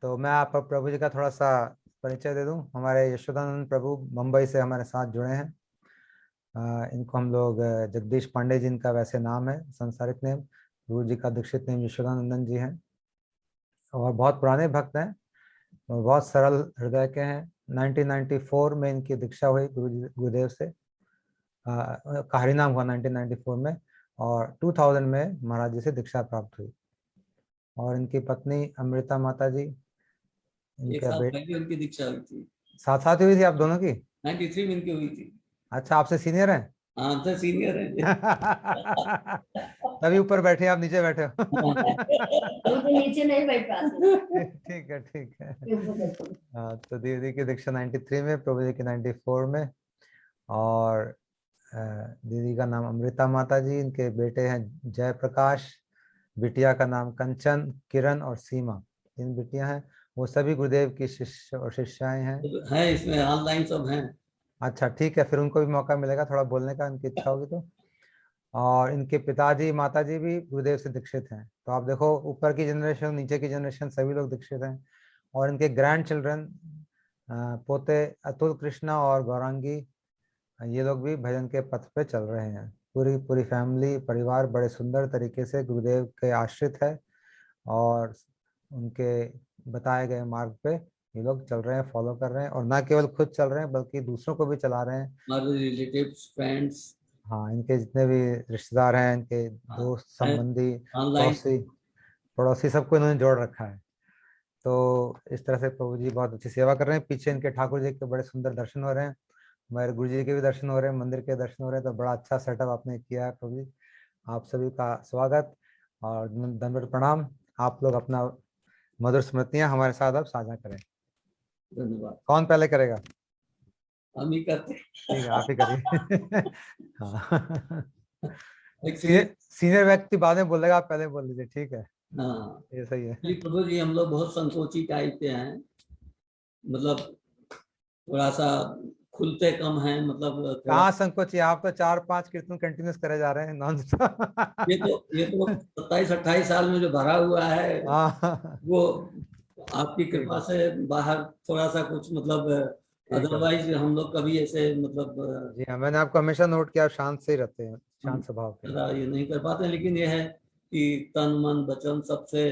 तो मैं आप प्रभु जी का थोड़ा सा परिचय दे दूं। हमारे यशोदानंद प्रभु मुंबई से हमारे साथ जुड़े हैं। इनको हम लोग जगदीश पांडे जी, इनका वैसे नाम है संसारिक नेम। गुरु जी का दीक्षित नेम यशोदानंदन जी हैं और बहुत पुराने भक्त हैं और बहुत सरल हृदय के हैं। 1994 में इनकी दीक्षा हुई गुरुदेव से। का नाम हुआ 1994 में, और 2000 में महाराज जी से दीक्षा प्राप्त हुई। और इनकी पत्नी अमृता माता जी, एक इनके साल बेटे पहले उनकी दीक्षा हुई थी। साथ साथ हुई थी आप दोनों की? 93 में इनकी हुई थी। अच्छा, आपसे सीनियर हैं? हाँ, तो सीनियर है। तभी ऊपर बैठे, आप नीचे बैठे हो। तो नीचे नहीं बैठ पाते। ठीक है, ठीक है। हाँ, तो दीदी की दीक्षा 93 में, प्रभु जी की 94 में। और दीदी का नाम अमृता माता जी, इनके बेटे हैं जयप्रकाश, बिटिया का नाम कंचन, किरण और सीमा। 3 बिटियां हैं। वो सभी गुरुदेव की शिष्य और शिष्याएं हैं। है इसमें ऑनलाइन सब हैं। अच्छा, ठीक है, फिर उनको भी मौका मिलेगा थोड़ा बोलने का, उनकी इच्छा होगी तो। और इनके पिताजी माताजी भी गुरुदेव से दीक्षित हैं। तो आप देखो, ऊपर की जनरेशन, नीचे की जनरेशन, सभी लोग दीक्षित हैं। और इनके ग्रैंड चिल्ड्रन, पोते अतुल कृष्णा और गौरांगी, ये लोग भी भजन के पथ पे चल रहे हैं। पूरी पूरी फैमिली, परिवार बड़े सुंदर तरीके से गुरुदेव के आश्रित है और उनके बताए गए मार्ग पे ये लोग चल रहे हैं, फॉलो कर रहे हैं। और ना केवल खुद चल रहे हैं बल्कि दूसरों को भी चला रहे हैं। हमारे रिलेटिव्स, फ्रेंड्स, हाँ, इनके जितने भी रिश्तेदार हैं, इनके दोस्त, संबंधी, ऑनलाइन। पड़ोसी पड़ोसी, सबको इन्होंने जोड़ रखा है। तो इस तरह से प्रभु जी बहुत अच्छी सेवा कर रहे हैं। पीछे इनके ठाकुर जी के बड़े सुंदर दर्शन हो रहे हैं, हमारे गुरु जी के भी दर्शन हो रहे हैं, मंदिर के दर्शन हो रहे हैं। तो बड़ा अच्छा सेटअप आपने किया है प्रभु जी। आप सभी का स्वागत और दंडवत प्रणाम। आप लोग अपना मधुर स्मृतियां हमारे साथ अब साझा करें। धन्यवाद। कौन पहले करेगा? हम ही करते। ठीक है, आप ही करिए। हाँ, एक्चुअली सीनियर व्यक्ति बाद में बोलेगा, आप पहले बोल लीजिए, ठीक है? हाँ, ये सही है। जी प्रभु जी, हम लोग बहुत संकोची टाइप के हैं। मतलब थोड़ा सा खुलते कम हैं, मतलब थोड़ा। कहाँ संकोच है, आप तो 4-5 कीर्तन कंटिन्यूस करे जा रहे हैं नॉन ये तो 27-28 साल में जो भरा हुआ है हाँ, वो आपकी ठीक कृपा है, से बाहर थोड़ा सा कुछ, मतलब ठीक है। अदरवाइज हम लोग कभी ऐसे, मतलब जी हाँ, मैंने आपको हमेशा नोट किया, आप शांत से ही रहते हैं, हम शांत स्वभाव के हैं। ज़रा ये नहीं कर पाते। लेकिन ये है कि तन मन वचन सबसे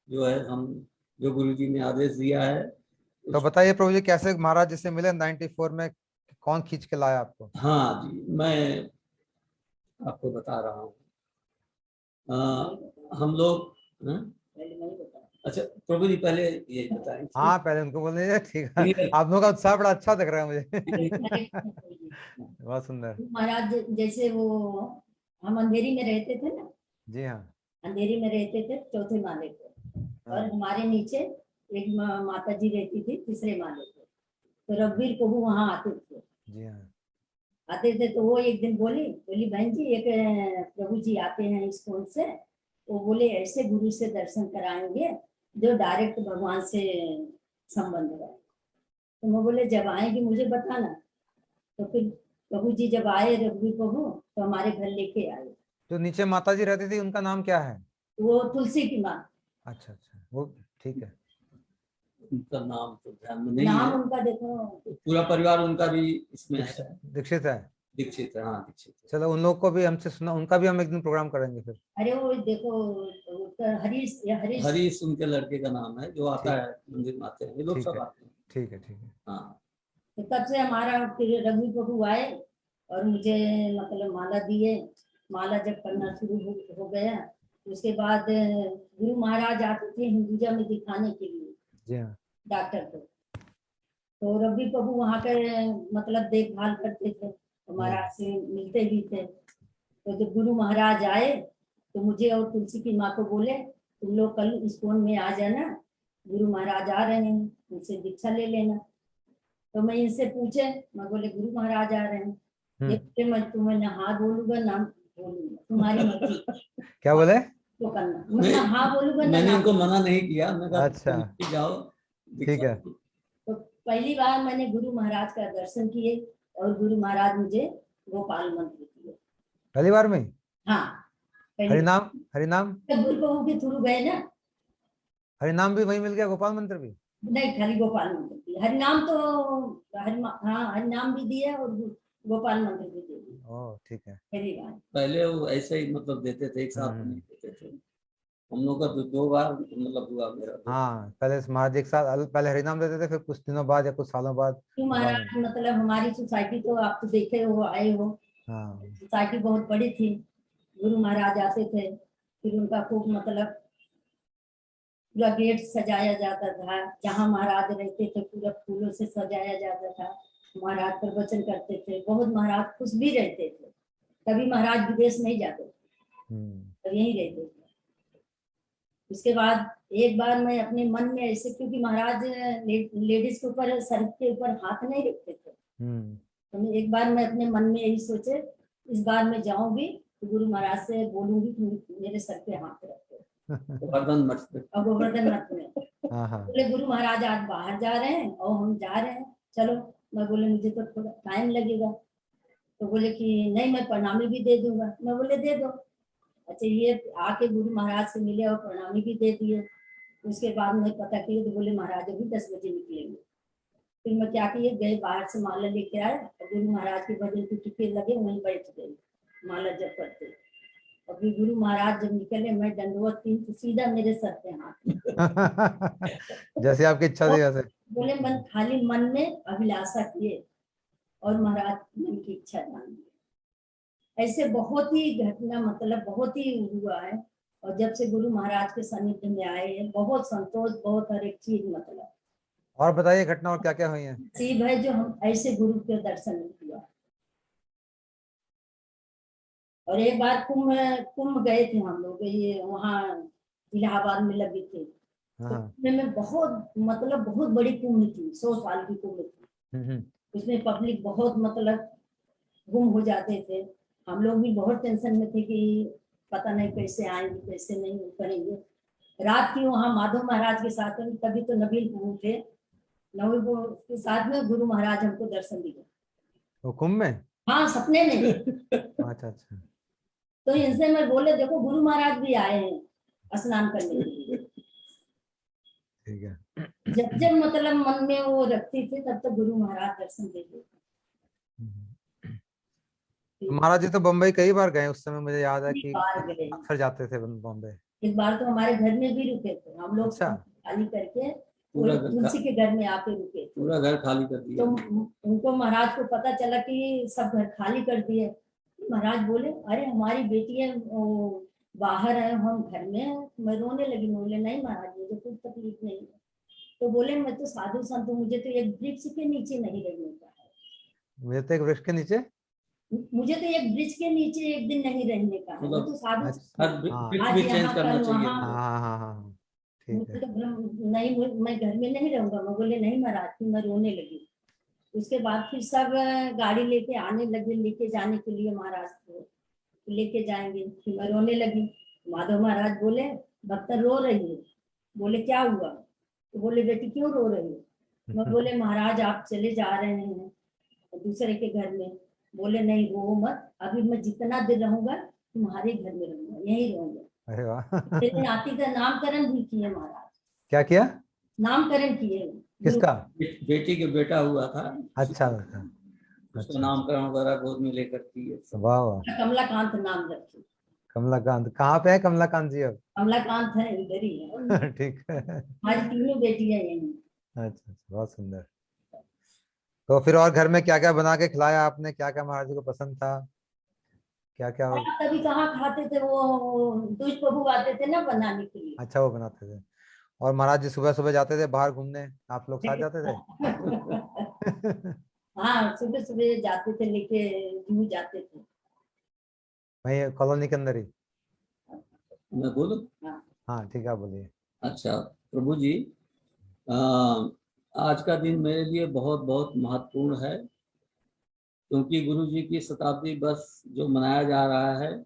जो है, हम जो गुरु जी ने आदेश दिया है तो उस। बताइए प्रभु जी, कैसे महाराज जी से मिले 94 में? कौन खींच के लाया आपको? हाँ जी, मैं आपको बता रहा हूँ। हम लोग, हाँ? अच्छा प्रभु जी, पहले ये बताएं। हाँ, पहले उनको बोल दीजिए, ठीक है। Clear। आप लोगों का उत्साह बड़ा अच्छा दिख रहा है मुझे। बहुत सुंदर। महाराज जैसे वो, हम अंधेरी में रहते थे ना, जी हाँ, अंधेरी में रहते थे 4थे माले पे, और हाँ, हमारे नीचे एक माता जी रहती थी 3रे माले पे। तो रघुवीर प्रभु वहां आते थे। जी हाँ, तो वो एक दिन बोली बहन जी, एक प्रभु जी आते हैं इस फोन से, वो बोले ऐसे गुरु से दर्शन कराएंगे जो डायरेक्ट भगवान से संबंध है। तो मैं बोले जब आएंगे मुझे बताना। तो फिर प्रभु जी जब आए, रघुवीर प्रभु, तो हमारे घर लेके आए। जो नीचे माता जी रहती थी उनका नाम क्या है? वो तुलसी की माँ। अच्छा अच्छा, वो ठीक है। उनका नाम तो ध्यान में नहीं नाम है। उनका देखो। पूरा परिवार उनका भी इसमें है। दीक्षित है। दीक्षित है, हाँ दीक्षित है। चलो, उन लोग को भी हमसे सुना, उनका भी हम एक दिन प्रोग्राम करेंगे फिर। अरे वो देखो, हरीश, हरीश। हरीश उनके लड़के का नाम है, जो आता ठीक, है मंदिर में आते हैं, ये लोग ठीक सब है, आते हैं। ठीक है, ठीक है। हाँ। तो तब से हमारा फिर रघुवीर प्रभु आए और मुझे मतलब माला दिए। माला जब करना शुरू हो गया, उसके बाद गुरु महाराज आते थे हिंदुजा में दिखाने के लिए, जी हाँ, डॉक्टर को। तो रघुवीर प्रभु वहाँ पे मतलब देखभाल करते थे, तो जी हाँ, महाराज से मिलते भी थे। तो जब गुरु महाराज आए तो मुझे और तुलसी की माँ को बोले तुम लोग कल इस्कॉन में आ जाना, गुरु महाराज आ रहे हैं, उनसे दीक्षा ले लेना। तो मैं इनसे पूछे, मैं बोले गुरु महाराज आ रहे हैं, ये बोले मैं तुम्हें ना हाँ बोलूंगा ना बोलूंगा, तुम्हारी मर्जी। क्या बोले? तो करना, मैं ना हाँ बोलूंगा ना मैंने ना इनको बोलूंगा। मना नहीं किया, मैं कहा अच्छा, तुम जाओ ठीक दीक्षा। है। तो पहली बार मैंने गुरु महाराज का दर्शन किए और गुरु महाराज मुझे गोपाल मंत्र किए। पहली बार में ही? हाँ, पहले हरिनाम, हरिनाम, गुरु बहू के थ्रू गए ना। हरिनाम भी वही मिल गया, गोपाल मंत्र भी? नहीं, खाली गोपाल मंत्र की। हरिनाम तो हाँ, हरिनाम भी दिए और गोपाल मंत्र भी दे दिए। ओह ठीक है। पहली बार। पहले वो ऐसे ही मतलब देते थे, एक साथ नहीं देते थे। हम लोग का तो 2 बार मतलब हुआ मेरा तो। हाँ, पहले महाराज एक साथ पहले हरिनाम देते थे, फिर कुछ दिनों बाद या कुछ सालों बाद क्यों गोपाल महाराज, मंत्र। मतलब हमारी सोसाइटी तो आप तो देखे हो, आए हो, हाँ। सोसाइटी बहुत बड़ी थी। गुरु महाराज आते थे, फिर उनका खूब मतलब पूरा गेट सजाया जाता था। जहाँ महाराज रहते थे पूरा फूलों से सजाया जाता था। महाराज प्रवचन करते थे, बहुत महाराज खुश भी रहते थे। कभी महाराज विदेश नहीं जाते थे, तो यहीं रहते थे। उसके बाद एक बार मैं अपने मन में ऐसे, क्योंकि महाराज लेडीज के ऊपर, सर के ऊपर हाथ नहीं रखते थे, तो एक बार मैं अपने मन में यही सोचे, इस बार मैं जाऊंगी तो गुरु महाराज से बोलूंगी कि मेरे सर पे हाथ रखो, गोवर्धन मठ पे। और गोवर्धन मठ में। हाँ। बोले गुरु महाराज आज बाहर जा रहे हैं और हम जा रहे हैं, चलो। मैं बोले मुझे तो थोड़ा टाइम लगेगा। तो बोले कि नहीं, मैं प्रणामी भी दे दूंगा। मैं बोले दे दो। अच्छा, ये आके गुरु महाराज से मिले और प्रणामी भी दे दिए। उसके बाद मैं पता किया तो बोले महाराज अभी 10 बजे निकलेंगे। फिर मैं क्या किए, गए बाहर से माला लेके आए और गुरु महाराज के भजन की टिके लगे, वहीं बैठ गए माला जप करते। और फिर गुरु महाराज जब निकले, मैं दंडवत की तो सीधा मेरे सर पे हाथ। जैसे आपकी इच्छा थी वैसे। बोले मन खाली मन में अभिलाषा किए और महाराज मन की इच्छा जान दी। ऐसे बहुत ही घटना मतलब बहुत ही हुआ है। और जब से गुरु महाराज के सानिध्य में आए हैं, बहुत संतोष, बहुत हर एक चीज मतलब। और बताइए घटना और क्या क्या हुई है? नसीब है जो हम ऐसे गुरु के दर्शन किया। और एक बार कुंभ गए थे हम लोग, ये वहाँ इलाहाबाद में लगी थी। तो कुंभ में बहुत मतलब बहुत बड़ी कुंभ थी, 100 साल की कुंभ थी। उसमें पब्लिक बहुत मतलब गुम हो जाते थे। हम लोग भी बहुत टेंशन में थे कि पता नहीं कैसे आएंगे, कैसे नहीं करेंगे। रात की वहाँ माधव महाराज के साथ में, तभी तो नबील प्रभु थे, नबील प्रभु के साथ में गुरु महाराज हमको दर्शन दिए। वो कुंभ में? हाँ, सपने में। अच्छा अच्छा। तो इनसे मैं बोले देखो गुरु महाराज भी आए हैं स्नान करने के लिए। ठीक है। जब जब मतलब मन में वो रखती थी तब तक गुरु महाराज दर्शन देते थे। महाराज जी तो बम्बई कई बार गए, उस समय मुझे याद है कि बार गए। अक्सर जाते थे बम्बई। एक बार तो हमारे घर में भी रुके थे हम लोग। अच्छा। खाली करके पूरा तुलसी के घर में आके रुके थे। पूरा घर खाली कर दिया। तो उनको महाराज को पता चला कि सब घर खाली कर दिए। महाराज बोले अरे हमारी बेटी है वो बाहर है, हम घर में हैं। मैं रोने लगी। बोले नहीं महाराज, मुझे कोई तकलीफ नहीं है। तो बोले मैं तो साधु संत हूँ, मुझे तो एक वृक्ष के नीचे नहीं रहने का है। मुझे तो एक वृक्ष के नीचे, मुझे तो एक ब्रिज के नीचे एक दिन नहीं रहने का है। मैं तो साधु भी चेंज करना चाहिए। हाँ ठीक है। तो नहीं, मैं घर में नहीं रहूंगा। मैं बोले नहीं महाराज, फिर मैं रोने लगी। उसके बाद फिर सब गाड़ी लेके आने लगे, लेके जाने के लिए महाराज को लेके जाएंगे। फिर मैं रोने लगी। माधव महाराज बोले भक्त रो रही है। बोले क्या हुआ? तो बोले बेटी क्यों रो रही है? मैं बोले महाराज आप चले जा रहे हैं दूसरे के घर में। बोले नहीं रो मत, अभी मैं जितना दिन रहूंगा तुम्हारे घर में रहूंगा, यही रहूंगा। अरे वाह। मेरे नाती का नामकरण भी किए महाराज। क्या किया? नामकरण किए। किसका? बेटी के बेटा हुआ था। अच्छा उसका नामकरण वगैरह गोद में लेकर किए। वाह वाह। कमलाकांत नाम रखे। कमलाकांत कहाँ पे है कमलाकांत जी अब? कमलाकांत है इधर ही है। ठीक है। हमारी तीनों बेटियां यही। अच्छा, बहुत सुंदर। तो फिर और घर में क्या क्या बना के खिलाया आपने? क्या क्या महाराज जी को पसंद था? क्या क्या? तभी कहाँ खाते थे, वो दुष्ट प्रभु आते थे ना बनाने के लिए। अच्छा, वो बनाते थे। और महाराज जी सुबह सुबह जाते थे बाहर घूमने, आप लोग साथ जाते थे? हाँ, सुबह सुबह जाते थे, लेके जू जाते थे। वही कॉलोनी के अंदर ही? मैं बोलूं? हाँ ठीक है, आप बोलिए। अच्छा प्रभु जी, आज का दिन मेरे लिए बहुत बहुत महत्वपूर्ण है, क्योंकि गुरु जी की शताब्दी वर्ष जो मनाया जा रहा है,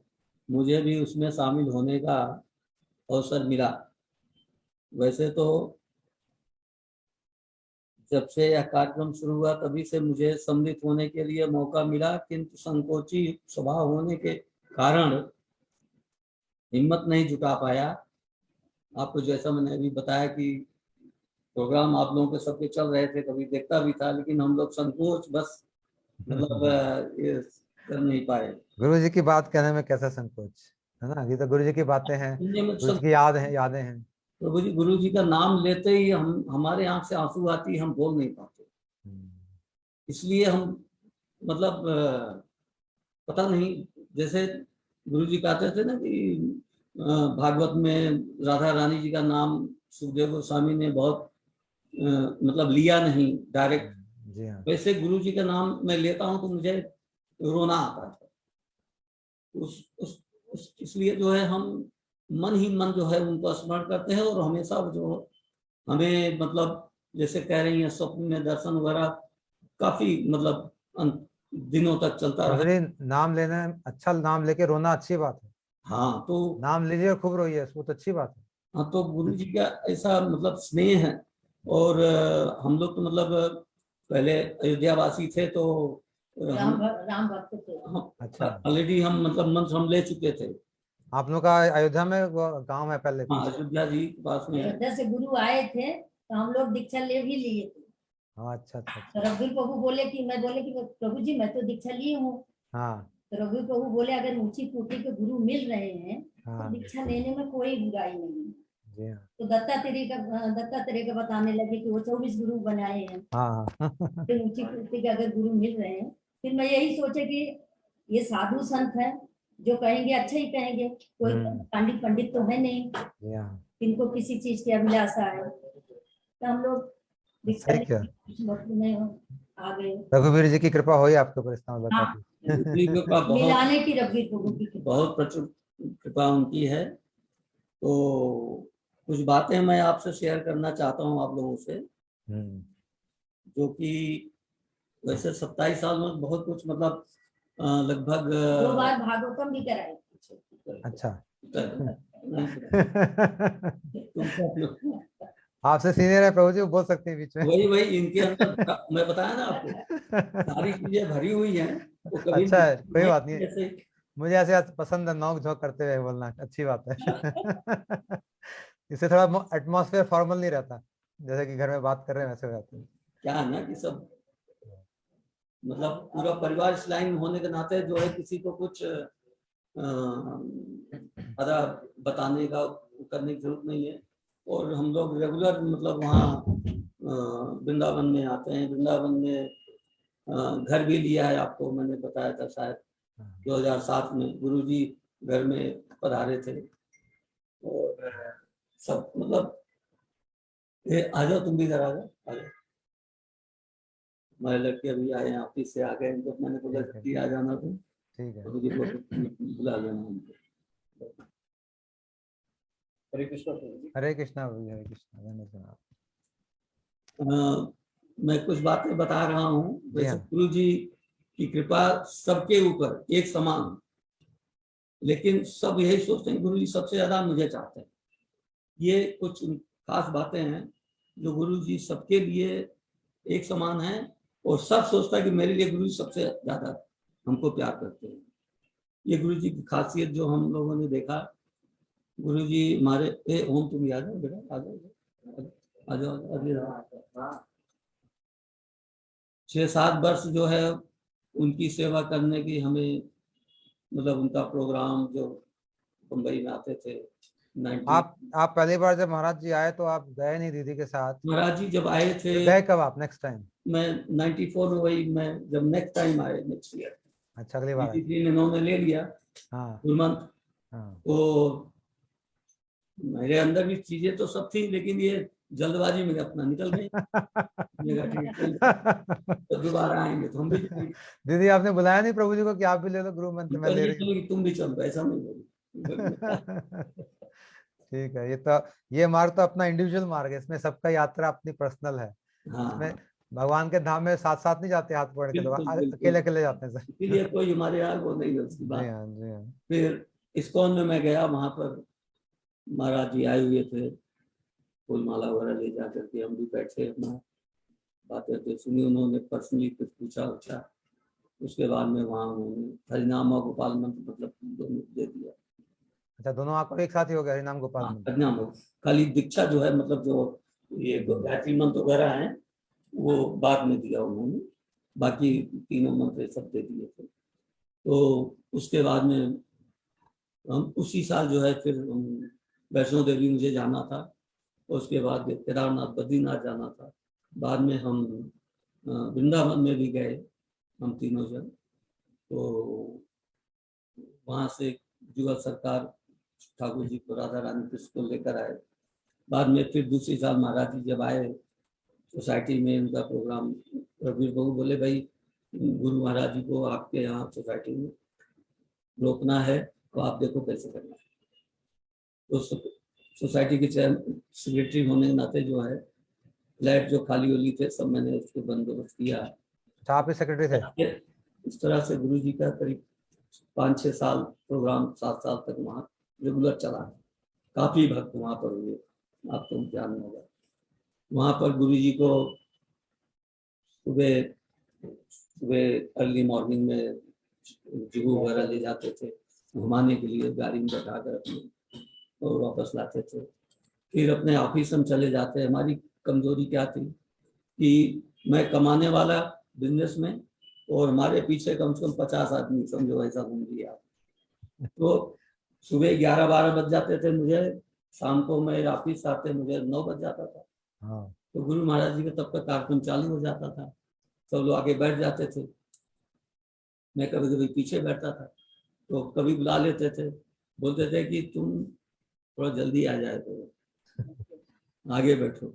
मुझे भी उसमें शामिल होने का अवसर मिला। वैसे तो जब से यह कार्यक्रम शुरू हुआ तभी से मुझे सम्मिलित होने के लिए मौका मिला, किंतु संकोची स्वभाव होने के कारण हिम्मत नहीं जुटा पाया। आपको जैसा मैंने अभी बताया कि प्रोग्राम आप लोगों के सबके चल रहे थे, कभी देखता भी था, लेकिन हम लोग संकोच बस मतलब ये कर नहीं पाए। गुरु जी की बात कहने में कैसा संकोच, है ना। ये तो गुरु जी की बातें हैं, सुनने में गुरु जी सब की यादें हैं। प्रभु जी, गुरु जी का नाम लेते ही हमारे आंख से आंसू आती, हम बोल नहीं पाते। हम्म, इसलिए हम मतलब पता नहीं, जैसे गुरु जी कहते थे ना कि भागवत में राधा रानी जी का नाम सुखदेव गोस्वामी ने बहुत मतलब लिया नहीं डायरेक्ट, जी हाँ। वैसे गुरु जी का नाम मैं लेता हूँ तो मुझे रोना आता है। इसलिए जो है हम मन ही मन जो है उनको स्मरण करते हैं, और हमेशा जो हमें मतलब जैसे कह रही हैं स्वप्न में दर्शन वगैरह काफी मतलब दिनों तक चलता रहा। प्रभु जी, नाम लेना, अच्छा नाम लेके रोना अच्छी बात है। हाँ तो नाम लीजिए और खूब रोइए, वो तो अच्छी बात है। हाँ तो गुरु जी का ऐसा मतलब स्नेह है। और हम लोग तो मतलब पहले अयोध्या वासी थे, तो राम भक्त थे। अच्छा, ऑलरेडी हम मतलब मंत्र हम ले चुके थे। आप लोग का अयोध्या में वो गांव है पहले हाँ, पीछे। अयोध्या जी के पास में है। अयोध्या से गुरु आए थे तो हम लोग दीक्षा ले भी लिए थे। हाँ, अच्छा अच्छा तो अच्छा। रघुवीर प्रभु बोले कि मैं बोले कि प्रभु जी मैं तो दीक्षा ली हूँ। हाँ तो रघुवीर प्रभु बोले अगर ऊंची कोटि के गुरु मिल रहे हैं तो हाँ। दीक्षा लेने में कोई बुराई नहीं है। जी हाँ तो दत्तात्रेय का बताने लगे कि वो 24 गुरु बनाए हैं। हाँ हाँ। फिर ऊंची कोटि के अगर गुरु मिल रहे हैं, फिर मैं यही सोचे कि ये साधु संत है, जो कहेंगे अच्छा ही कहेंगे, कोई पंडित पंडित तो है नहीं, जी हाँ, इनको किसी चीज की अभिलाषा है। तो हम लोग दीक्षा सही क्या। लेके वक्त में आ गए। रघुवीर जी की कृपा हुई आपके ऊपर इस मतलब हाँ, काफी। गुरु जी का बहुत मिलाने की रघुवीर प्रभु की कृपा। बहुत प्रचुर कृपा उनकी है। तो कुछ बातें मैं आपसे शेयर करना चाहता हूँ आप लोगों से, हम्म, जो कि वैसे 27 साल में बहुत कुछ मतलब लगभग 2 बार भागवतम भी कराए। अच्छा। तुमको आपसे सीनियर है प्रभु जी, वो बोल सकते हैं बीच में। वही वही इनके अंदर मैं बताया ना आपको, सारी चीजें भरी हुई हैं, वो कभी अच्छा है, कोई बात नहीं। ऐसे। मुझे ऐसे पसंद है, नोक झोंक करते हुए बोलना, अच्छी बात है। इससे थोड़ा एटमॉस्फेयर फॉर्मल नहीं रहता, जैसे कि घर में बात कर रहे हैं वैसे हो जाते हैं। क्या है ना कि सब मतलब पूरा परिवार इस लाइन में होने के नाते जो है किसी को कुछ अदा बताने का करने की जरूरत नहीं है। और हम लोग रेगुलर मतलब वहाँ वृंदावन में आते हैं। वृंदावन में घर भी लिया है, आपको मैंने बताया था शायद 2007 में गुरुजी घर में पधारे थे। और सब मतलब आ जाओ, तुम भी इधर आ जाओ, आ जाओ। हमारे लड़के अभी आए हैं ऑफिस से, आ गए, इनको मैंने बोला ठीक है, कि आ जाना तुम, ठीक है। तो मुझे बुला लेना उनको। हरे कृष्णा प्रभु जी। हरे कृष्णा प्रभु जी, हरे कृष्णा, मैंने सुना। मैं कुछ बातें बता रहा हूँ। जी वैसे हाँ। गुरु जी की कृपा सबके ऊपर एक समान, लेकिन सब यही सोचते हैं गुरु जी सबसे ज्यादा मुझे चाहते हैं। ये कुछ खास बातें हैं जो गुरु जी सबके लिए एक समान है, और सब सोचता है कि मेरे लिए गुरु जी सबसे ज्यादा हमको प्यार करते हैं। ये गुरु जी की खासियत जो हम लोगों ने देखा। गुरु जी हमारे ओम, तुम याद हो बेटा, आ जाओ आ जाओ अभी 6-7 वर्ष जो है उनकी सेवा करने की हमें मतलब उनका प्रोग्राम जो मुंबई में आते थे 90। आप पहली बार जब महाराज जी आए तो आप गए नहीं दीदी के साथ, महाराज जी जब आए थे, तो गए कब आप नेक्स्ट टाइम? मैं 94 में, वही मैं जब नेक्स्ट टाइम आए नेक्स्ट ईयर अच्छा, अगली बार आए। 93 में इन्होंने ले लिया हाँ तुरंत। हाँ। तो मेरे अंदर भी चीजें तो सब थी, लेकिन ये जल्दबाजी में अपना निकल गए। तो दोबारा आएंगे तो हम भी जाएंगे। दीदी आपने बुलाया नहीं प्रभु जी को कि आप भी ले लो गुरु मंत्र, मैं ले कहेंगे रही हूँ। चलो कि तुम भी चलो, ऐसा नहीं बोलो। ठीक है, ये मार्ग तो अपना इंडिविजुअल मार्ग है, इसमें सबका यात्रा अपनी पर्सनल है। इसमें हाँ भगवान के धाम में साथ साथ नहीं जाते हाथ पकड़ के लोग, बिल्कुल बिल्कुल, अकेले अकेले जाते हैं इसीलिए सर। कोई हमारे यहाँ वो नहीं है उसकी जी बात। हाँ, जी हाँ। फिर इस्कॉन में मैं गया, वहां पर महाराज जी आए हुए थे, फूल माला वगैरह ले जा करके हम भी बैठे अपना बातें तो सुनी, उन्होंने पर्सनली कुछ पूछा उछा। उसके बाद में वहाँ उन्होंने हरिनाम और गोपाल मंत्र मतलब दोनों दे दिया। अच्छा, दोनों आपको एक साथ ही हो गया हरिनाम गोपाल हाँ, मंत्र? हरिनाम हो। खाली दीक्षा जो है, मतलब जो ये गायत्री मंत्र वगैरह है वो बाद में दिया उन्होंने, बाकी तीनों मंत्र सब दे दिए थे। तो उसके बाद में हम उसी साल जो है फिर वैष्णो देवी मुझे जाना था, उसके बाद केदारनाथ बद्रीनाथ जाना था। बाद में हम वृंदावन में भी गए हम तीनों जन। तो वहाँ से जुगल सरकार ठाकुर जी को, राधा रानी कृष्ण को लेकर आए। बाद में फिर दूसरी साल महाराज जी जब आए सोसाइटी में, उनका प्रोग्राम, रघुवीर बहू बोले भाई गुरु महाराज जी को आपके यहाँ सोसाइटी में रोकना है, तो आप देखो कैसे करना है। तो सोसाइटी के सेक्रेटरी होने के नाते जो है फ्लैट जो खाली होली थे सब मैंने उसको बंदोबस्त किया। अच्छा, आप ही सेक्रेटरी थे? इस तरह से गुरु जी का करीब 5-6 साल प्रोग्राम, 7 साल तक वहाँ रेगुलर चला। काफी भक्त वहाँ पर हुए, आपको ध्यान होगा। वहाँ पर गुरु जी को सुबह अर्ली मॉर्निंग में जुहू वगैरह ले जाते थे घुमाने के लिए, गाड़ी में बैठा कर अपने, और वापस लाते थे। फिर अपने ऑफिस में चले जाते। हमारी कमजोरी क्या थी कि मैं कमाने वाला बिजनेस में, और हमारे पीछे कम से कम 50 आदमी, समझो ऐसा घूम लिया। तो सुबह 11-12 बज जाते थे मुझे, शाम को मैं ऑफिस आते मुझे 9 बज जाता था। हाँ। तो गुरु महाराज जी का तब तक कार्यक्रम चालू हो जाता था, सब लोग आगे बैठ जाते थे, मैं कभी कभी पीछे बैठता था। तो कभी बुला लेते थे, बोलते थे कि तुम थोड़ा जल्दी आ जाए तो आगे बैठो।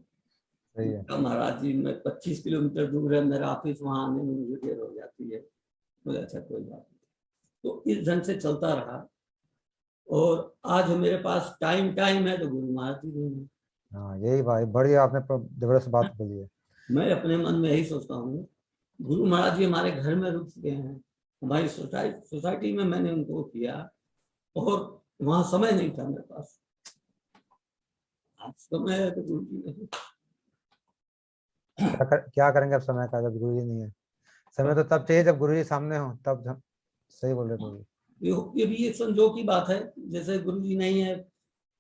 सही है। महाराज जी में 25 किलोमीटर दूर है मेरा ऑफिस, वहां आने में मुझे देर हो जाती है। बोले अच्छा कोई बात नहीं। तो इस ढंग से चलता रहा, और आज मेरे पास टाइम है तो गुरु महाराज जी नहीं है। हाँ, यही भाई बढ़िया, आपने जबरदस्त बात बोली है। मैं अपने मन में यही सोचता हूँ, गुरु महाराज जी हमारे घर में रुक चुके हैं, हमारी सोसाइटी में मैंने उनको किया, और वहां समय नहीं था मेरे पास। आज समय है तो गुरु जी नहीं। क्या करेंगे अब समय का, जब गुरु जी नहीं है? समय तो तब चाहिए जब गुरु जी सामने हो, तब सही बोल रहे प्रभु। ये भी एक संजोग की बात है, जैसे गुरु जी नहीं है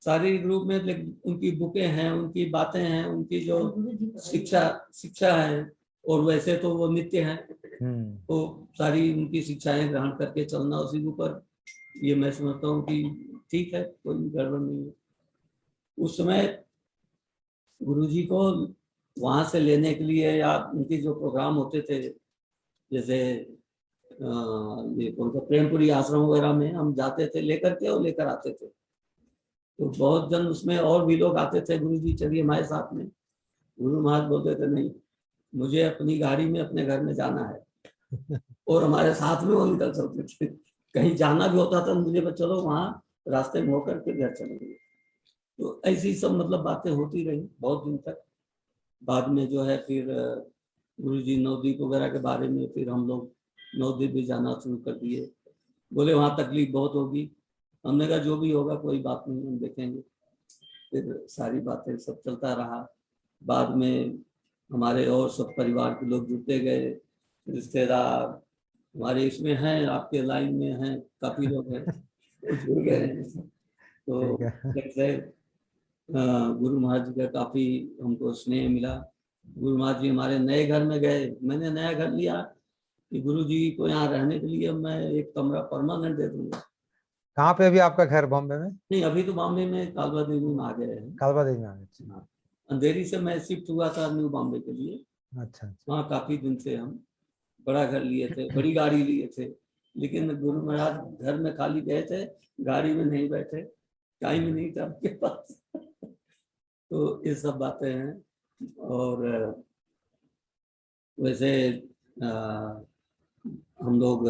शारीरिक रूप में, लेकिन उनकी बुकें हैं, उनकी बातें हैं, उनकी जो शिक्षा है, और वैसे तो वो नित्य है, तो सारी उनकी शिक्षाएं ग्रहण करके चलना उसी के ऊपर, ये मैं समझता हूँ कि ठीक है, कोई गड़बड़ नहीं है। उस समय गुरु जी को वहां से लेने के लिए, या उनके जो प्रोग्राम होते थे, जैसे ये कौन सा प्रेमपुरी आश्रम वगैरह में हम जाते थे लेकर के, और लेकर आते थे। तो बहुत जन उसमें और भी लोग आते थे, गुरु जी चलिए हमारे साथ में। गुरु महाराज बोलते थे नहीं, मुझे अपनी गाड़ी में अपने घर में जाना है, और हमारे साथ में वो निकल चलते थे। कहीं जाना भी होता था मुझे, चलो वहाँ रास्ते में होकर के घर चले गए। तो ऐसी सब मतलब बातें होती रही बहुत दिन तक। बाद में जो है फिर गुरु जी नवद्वीप वगैरह के बारे में, फिर हम लोग नवद्वीप भी जाना शुरू कर दिए। बोले वहाँ तकलीफ बहुत होगी, हमने कहा जो भी होगा कोई बात नहीं, हम देखेंगे। फिर सारी बातें सब चलता रहा। बाद में हमारे और सब परिवार के लोग जुड़ते गए, रिश्तेदार हमारे इसमें हैं, आपके लाइन में हैं, काफी लोग हैं, जुड़ गए। तो जैसे गुरु महाराज जी का काफी हमको स्नेह मिला। गुरु महाराज जी हमारे नए घर में गए, मैंने नया घर लिया कि गुरु जी को यहाँ रहने के लिए मैं एक कमरा परमानेंट दे दूंगा। कहाँ पे अभी आपका घर, बॉम्बे में? नहीं, अभी तो बॉम्बे में कालवा देवी में आ गए हैं। कालवा देवी में आ गए? हाँ, अंधेरी से मैं शिफ्ट हुआ था न्यू बॉम्बे के लिए। अच्छा। वहाँ काफी दिन से हम बड़ा घर लिए थे, बड़ी गाड़ी लिए थे, लेकिन गुरु महाराज घर में खाली गए थे, गाड़ी में नहीं बैठे, टाइम ही नहीं था उनके पास। तो ये सब बातें हैं। और वैसे हम लोग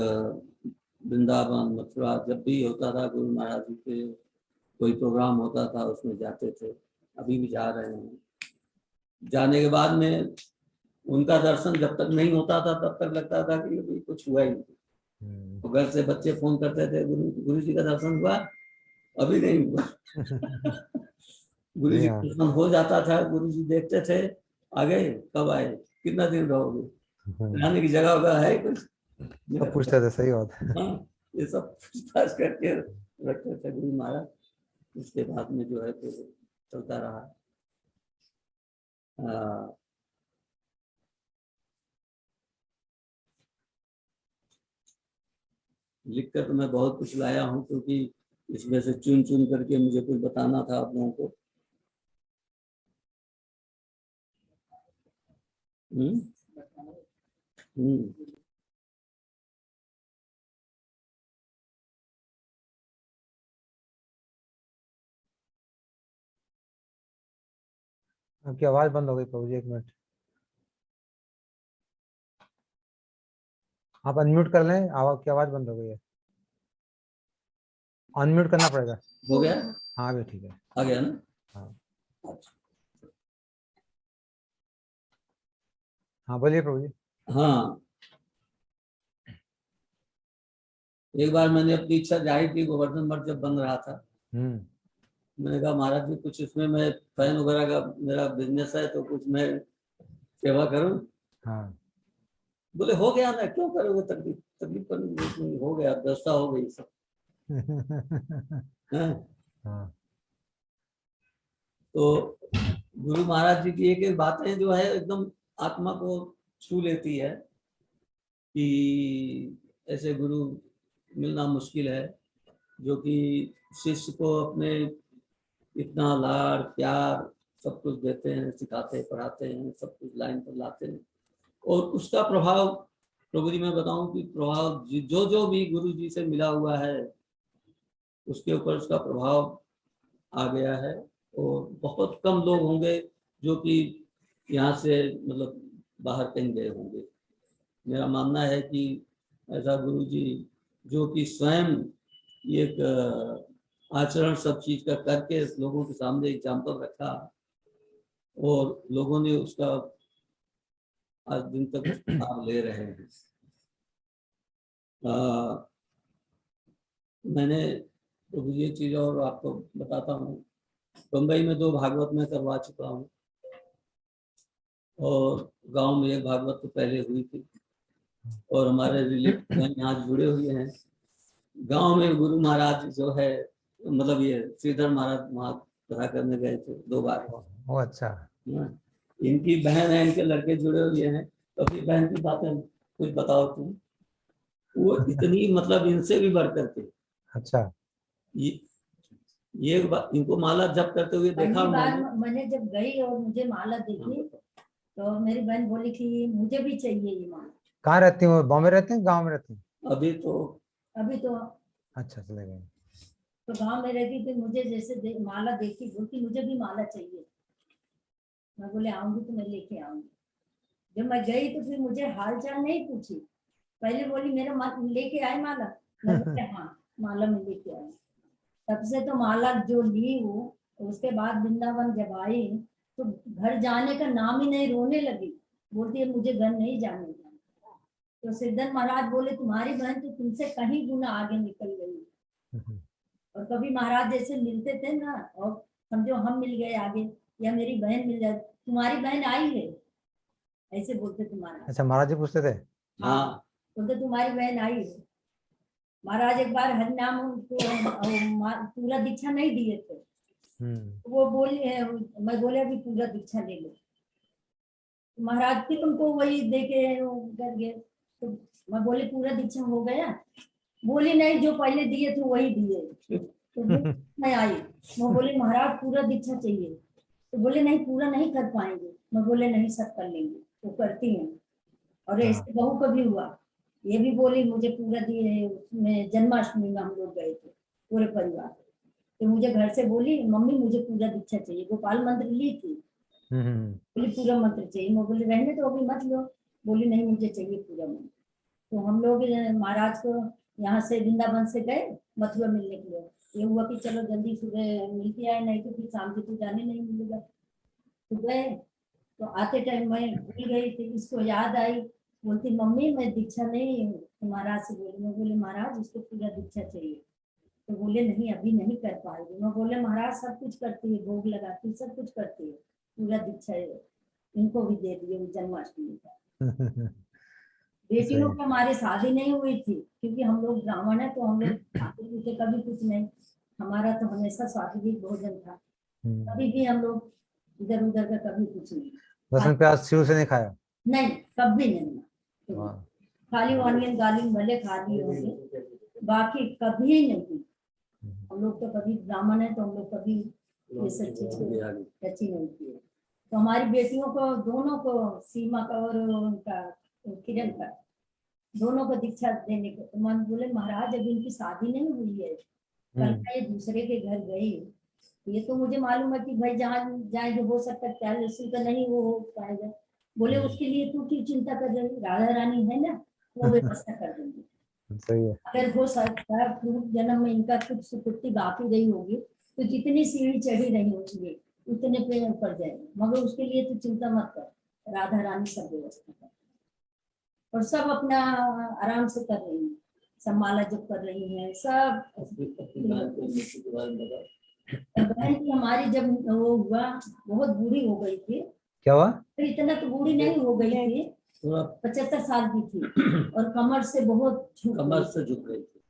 वृंदावन मथुरा जब भी होता था, गुरु महाराज जी के कोई प्रोग्राम होता था उसमें जाते थे, अभी भी जा रहे हैं। जाने के बाद में उनका दर्शन जब तक नहीं होता था तब तक लगता था कि अभी कुछ हुआ ही नहीं। तो घर से बच्चे फोन करते थे, गुरु जी का दर्शन हुआ? अभी नहीं हुआ। गुरु जी का दर्शन हो जाता था, गुरु जी देखते थे, आ गए, कब आए, कितना दिन रहोगे, रहने की जगह वगैरह है कुछ? सब पूछते थे, सही बात है। हाँ, ये सब पूछताछ करके रखते थे गुरु महाराज। उसके बाद में जो है तो चलता रहा। लिख कर तो मैं बहुत कुछ लाया हूँ, क्योंकि इसमें से चुन चुन करके मुझे कुछ बताना था आप लोगों को। आपकी आवाज बंद हो गई प्रभु जी, 1 मिनट। आप अनम्यूट कर लें, आपकी आवाज बंद हो गई है, अनम्यूट करना पड़ेगा। हो गया? हाँ अभी ठीक है, आ गया ना? हाँ अच्छा। हाँ बोलिए प्रभु जी। हाँ, एक बार मैंने अपनी इच्छा जाहिर की, गोवर्धन मठ जब बन रहा था। मैंने कहा महाराज जी कुछ इसमें मैं फैन वगैरह का मेरा बिजनेस है, तो कुछ मैं सेवा करूं। हाँ बोले हो गया ना, क्यों करोगे तकलीफ, तकलीफ करनी, हो गया, व्यवस्था हो गई सब। हाँ तो गुरु महाराज जी की एक एक बातें जो है एकदम आत्मा को छू लेती है कि ऐसे गुरु मिलना मुश्किल है, जो कि शिष्य को अपने इतना लाड़ प्यार सब कुछ देते हैं, सिखाते पढ़ाते हैं, सब कुछ लाइन पर लाते हैं। और उसका प्रभाव प्रभु जी मैं बताऊं कि प्रभाव जो जो भी गुरु जी से मिला हुआ है उसके ऊपर उसका प्रभाव आ गया है। और बहुत कम लोग होंगे जो कि यहाँ से मतलब बाहर कहीं गए होंगे। मेरा मानना है कि ऐसा गुरु जी जो कि स्वयं एक आचरण सब चीज का करके लोगों के सामने एग्जाम्पल रखा, और लोगों ने उसका आज दिन तक लाभ ले रहे हैं। मैंने तो ये चीज और आपको बताता हूँ, बम्बई में 2 भागवत में करवा चुका हूँ, और गांव में एक भागवत तो पहले हुई थी, और हमारे रिलेटिव यहाँ जुड़े हुए हैं। गांव में गुरु महाराज जो है, मतलब ये श्रीधर महाराज वहाँ कथा करने गए थे 2 बार। ओ अच्छा। इनकी बहन है, इनके लड़के जुड़े हुए हैं, तो अपनी बहन की बातें कुछ बताओ तुम। वो इतनी मतलब इनसे भी बढ़ करके। अच्छा ये इनको माला जप करते हुए देखा बार मैंने जब गई और मुझे माला देखी, तो मेरी बहन बोली कि मुझे भी चाहिए ये माला। कहाँ रहती हूँ, बॉम्बे रहती हैं, गाँव में रहती हैं? अभी तो अच्छा चले गए। तो गांव में रहती थी, मुझे जैसे माला देखी, बोलती मुझे भी माला चाहिए। मैं बोले आऊंगी तो मैं लेके आऊंगी। जब मैं गई तो फिर मुझे हाल चाल नहीं पूछी, पहले बोली मेरा लेके आए माला। मैं बोले हाँ माला में लेके आई। तब से तो माला जो ली हूँ, उसके बाद वृंदावन जब आई तो घर जाने का नाम ही नहीं, रोने लगी, बोलती है मुझे घर नहीं जाने जाना। तो सिद्धन महाराज बोले तुम्हारी बहन तो तुमसे कहीं गुना आगे निकल गई। और कभी महाराज जैसे मिलते थे ना, और समझो हम मिल गए आगे, या मेरी बहन मिल जाए, तुम्हारी बहन आई है, ऐसे बोलते तुम्हारा। अच्छा महाराज जी पूछते थे? हाँ बोलते तुम्हारी बहन आई है। महाराज एक बार हरिनाम उनको पूरा दीक्षा नहीं दिए थे, वो बोले, मैं बोले अभी पूरा दीक्षा ले लो। महाराज फिर उनको वही देके कर गए। तो मैं बोले पूरा दीक्षा हो गया, बोली नहीं जो पहले दिए थे वही दिए। तो मैं आई, मैं बोले महाराज पूरा दीक्षा चाहिए, तो बोले नहीं पूरा नहीं कर पाएंगे। मैं बोले नहीं सब कर लेंगे, तो करती हैं। और ऐसे बहू का भी हुआ, ये भी बोली मुझे पूरा दिए। उसमें जन्माष्टमी में हम लोग गए थे पूरे परिवार, तो मुझे घर से बोली मम्मी मुझे पूरा दीक्षा चाहिए, गोपाल मंत्र ली थी, बोली पूरा मंत्र चाहिए। मैं बोली रहने तो अभी मत लो, बोली नहीं मुझे चाहिए पूरा मंत्र। तो हम लोग महाराज को यहाँ से वृंदावन से गए मथुरा मिलने के लिए। ये हुआ कि चलो जल्दी सुबह मिलके आए, नहीं तो फिर शाम को तो जाने नहीं मिलेगा। तो गए, तो आते टाइम मैं भूल गई थी, इसको याद आई, बोलती मम्मी मैं दीक्षा नहीं तो महाराज से बोली। मैं बोले महाराज इसको पूरा दीक्षा चाहिए, तो बोले नहीं अभी नहीं कर पाएगी। मैं बोले महाराज सब कुछ करती है, भोग लगाती है, सब कुछ करती है, पूरा दीक्षा इनको भी दे दिए जन्माष्टमी का। बेटियों की हमारी शादी नहीं हुई थी, क्योंकि हम लोग ब्राह्मण है, तो हम लोग खाते पीते कभी कुछ नहीं। हमारा तो हमेशा सात्विक भोजन था, हम्म। कभी भी हम लोग इधर उधर का कभी कुछ नहीं, लहसुन प्याज शुरू से नहीं खाया? नहीं कभी नहीं। तो वाह। खाली ऑनियन गार्लिक भले खा लिए होंगे, बाकी कभी नहीं। हम लोग तो कभी ब्राह्मण है तो हम लोग कभी ये सब चीज को टच ही नहीं किए। तो हमारी बेटियों को दोनों को, सीमा का और उनका किरण का, दोनों को दीक्षा देने को, तो मन बोले महाराज अभी इनकी शादी नहीं हुई है, कल ये दूसरे के घर गई, ये तो मुझे मालूम है कि भाई जहाँ जाएंगे हो सकता है प्यार लस्सी का नहीं वो हो पाएगा। बोले उसके लिए तू क्यों चिंता कर रही, राधा रानी है ना, वो व्यवस्था कर देंगे। सही है। अगर हो सकता है पूर्व जन्म में इनका कुछ सुकृति बाकी रही होगी तो जितनी सीढ़ी चढ़ी रही होगी उतने पे ऊपर जाएंगे, मगर उसके लिए तू चिंता मत कर, राधा रानी सब व्यवस्था कर। और सब अपना आराम से कर रही है, सब माला जप कर रही है सब। बहन की हमारी जब वो हुआ बहुत बूढ़ी हो गई थी। क्या हुआ? तो इतना तो बूढ़ी नहीं हो गई थी, 75 साल की थी और कमर से बहुत झुक गई थी।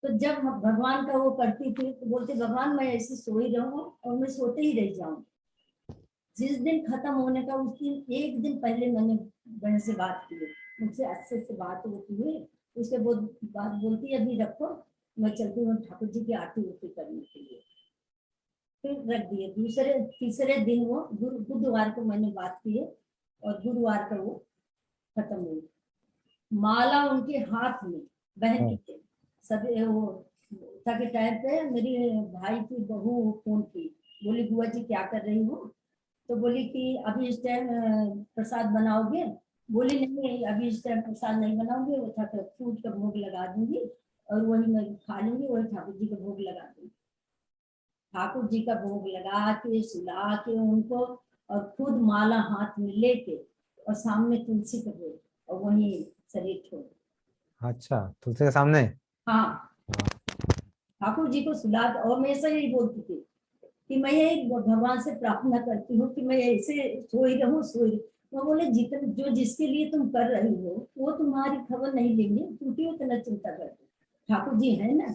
तो जब भगवान का वो करती थी तो बोलते भगवान मैं ऐसे सो ही रहूं और मैं सोते ही रह जाऊं। जिस दिन खत्म होने का उस दिन एक दिन पहले मैंने बहन से बात की, मुझसे अच्छे से बात होती हुई, उसके बात बोलती अभी रखो मैं चलती हूँ ठाकुर जी की आरती उरती करने के लिए, फिर रख दिए। दूसरे तीसरे दिन वो बुधवार को मैंने बात की और गुरुवार को वो खत्म हुई। माला उनके हाथ में बहन के सब वो के टाइम पे मेरी भाई की बहू फोन की, बोली बुआ जी क्या कर रही हो, तो बोली कि अभी इस टाइम प्रसाद बनाओगे, बोली नहीं अभी इस टाइम प्रसाद नहीं बनाओगे, वो था फ्रूट का भोग लगा दूंगी और वही मैं खा लूंगी, वही ठाकुर जी का भोग लगा दूंगी। ठाकुर जी का भोग लगा के सुला के उनको और खुद माला हाथ में लेके और सामने तुलसी का भोग और वही शरीर छोड़। अच्छा, तुलसी के सामने? हाँ, ठाकुर जी को सुला और मैं ऐसा ही बोलती थी कि मैं यही भगवान से प्रार्थना करती हूँ कि मैं ऐसे सोई रहूं वो बोले जितने जो जिसके लिए तुम कर रही हो वो तुम्हारी खबर नहीं लेंगे, तुम क्यों इतना चिंता करते, ठाकुर जी है ना।